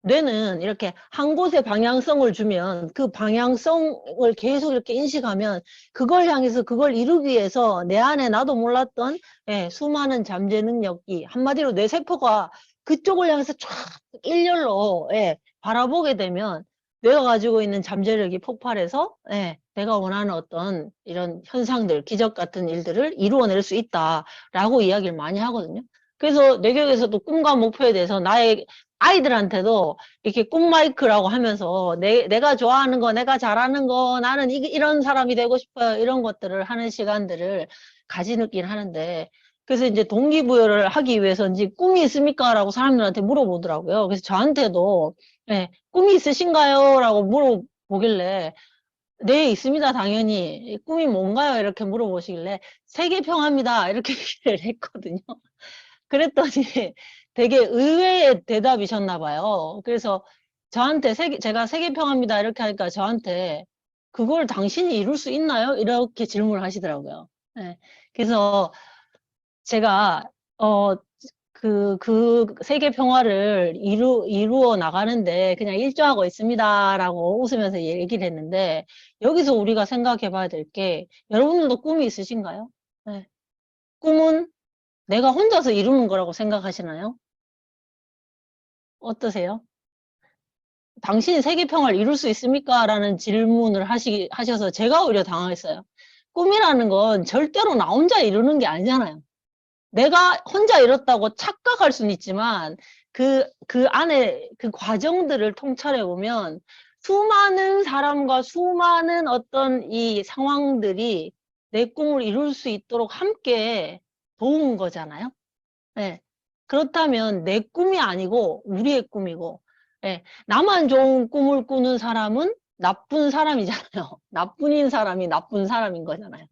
뇌는 이렇게 한 곳에 방향성을 주면 그 방향성을 계속 이렇게 인식하면 그걸 향해서 그걸 이루기 위해서 내 안에 나도 몰랐던 수많은 잠재 능력이 한마디로 뇌 세포가 그쪽을 향해서 쫙 일렬로 바라보게 되면 뇌가 가지고 있는 잠재력이 폭발해서 내가 원하는 어떤 이런 현상들, 기적 같은 일들을 이루어낼 수 있다라고 이야기를 많이 하거든요. 그래서 뇌교육에서도 꿈과 목표에 대해서 나의 아이들한테도 이렇게 꿈 마이크라고 하면서 내가 좋아하는 거, 내가 잘하는 거, 나는 이런 사람이 되고 싶어요. 이런 것들을 하는 시간들을 가지긴 하는데 그래서 이제 동기부여를 하기 위해서인지 꿈이 있습니까? 라고 사람들한테 물어보더라고요. 그래서 저한테도 꿈이 있으신가요? 라고 물어보길래 네, 있습니다. 당연히. 꿈이 뭔가요? 이렇게 물어보시길래 세계평화입니다. 이렇게 얘기를 했거든요. 그랬더니 되게 의외의 대답이셨나 봐요. 그래서 저한테 제가 세계평화입니다. 이렇게 하니까 저한테 그걸 당신이 이룰 수 있나요? 이렇게 질문을 하시더라고요. 그래서 제가 그 세계 평화를 이루어 나가는데 그냥 일조하고 있습니다라고 웃으면서 얘기를 했는데 여기서 우리가 생각해 봐야 될 게 여러분들도 꿈이 있으신가요? 꿈은 내가 혼자서 이루는 거라고 생각하시나요? 어떠세요? 당신이 세계 평화를 이룰 수 있습니까? 라는 질문을 하셔서 제가 오히려 당황했어요. 꿈이라는 건 절대로 나 혼자 이루는 게 아니잖아요. 내가 혼자 이뤘다고 착각할 수는 있지만 그 안에 그 과정들을 통찰해 보면 수많은 사람과 수많은 어떤 이 상황들이 내 꿈을 이룰 수 있도록 함께 도운 거잖아요. 그렇다면 내 꿈이 아니고 우리의 꿈이고 나만 좋은 꿈을 꾸는 사람은 나쁜 사람이잖아요. 나쁜인 사람이 나쁜 사람인 거잖아요.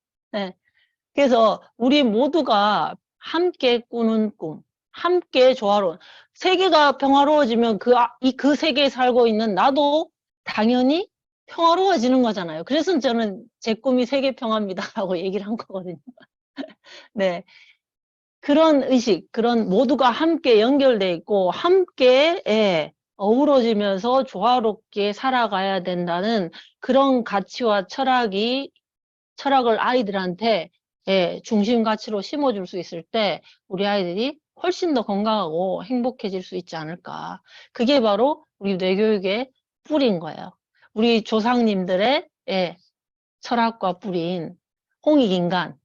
그래서 우리 모두가 함께 꾸는 꿈, 함께 조화로운 세계가 평화로워지면 그 세계에 살고 있는 나도 당연히 평화로워지는 거잖아요. 그래서 저는 제 꿈이 세계 평화입니다라고 얘기를 한 거거든요. 네, 그런 의식, 그런 모두가 함께 연결돼 있고 함께 어우러지면서 조화롭게 살아가야 된다는 그런 가치와 철학을 아이들한테 중심 가치로 심어줄 수 있을 때 우리 아이들이 훨씬 더 건강하고 행복해질 수 있지 않을까. 그게 바로 우리 뇌교육의 뿌리인 거예요. 우리 조상님들의 철학과 뿌리인 홍익인간,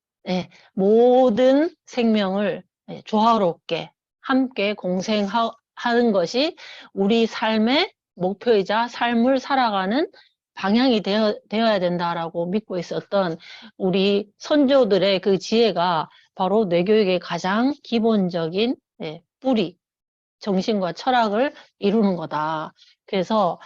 모든 생명을 조화롭게 함께 공생하는 것이 우리 삶의 목표이자 삶을 살아가는 방향이 되어야 된다라고 믿고 있었던 우리 선조들의 그 지혜가 바로 뇌교육의 가장 기본적인 뿌리, 정신과 철학을 이루는 거다. 그래서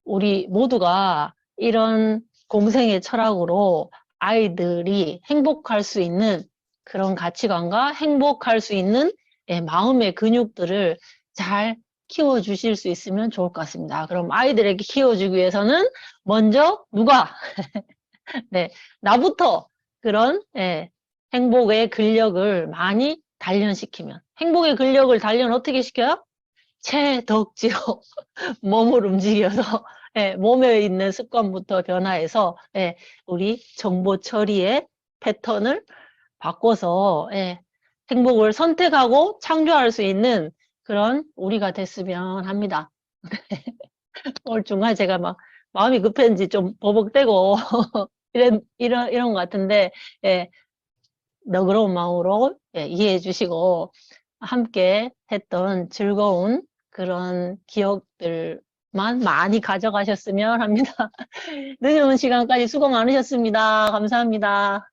우리 모두가 이런 공생의 철학으로 아이들이 행복할 수 있는 그런 가치관과 행복할 수 있는 마음의 근육들을 잘 키워주실 수 있으면 좋을 것 같습니다. 그럼 아이들에게 키워주기 위해서는 먼저 누가? 네, 나부터 그런 행복의 근력을 많이 단련시키면 행복의 근력을 단련 어떻게 시켜요? 채덕지로 몸을 움직여서 몸에 있는 습관부터 변화해서 우리 정보 처리의 패턴을 바꿔서 행복을 선택하고 창조할 수 있는 그런 우리가 됐으면 합니다. 오늘 중간에 제가 막 마음이 급했는지 좀 버벅대고 이런 것 같은데 너그러운 마음으로 이해해 주시고 함께 했던 즐거운 그런 기억들만 많이 가져가셨으면 합니다. 늦은 시간까지 수고 많으셨습니다. 감사합니다.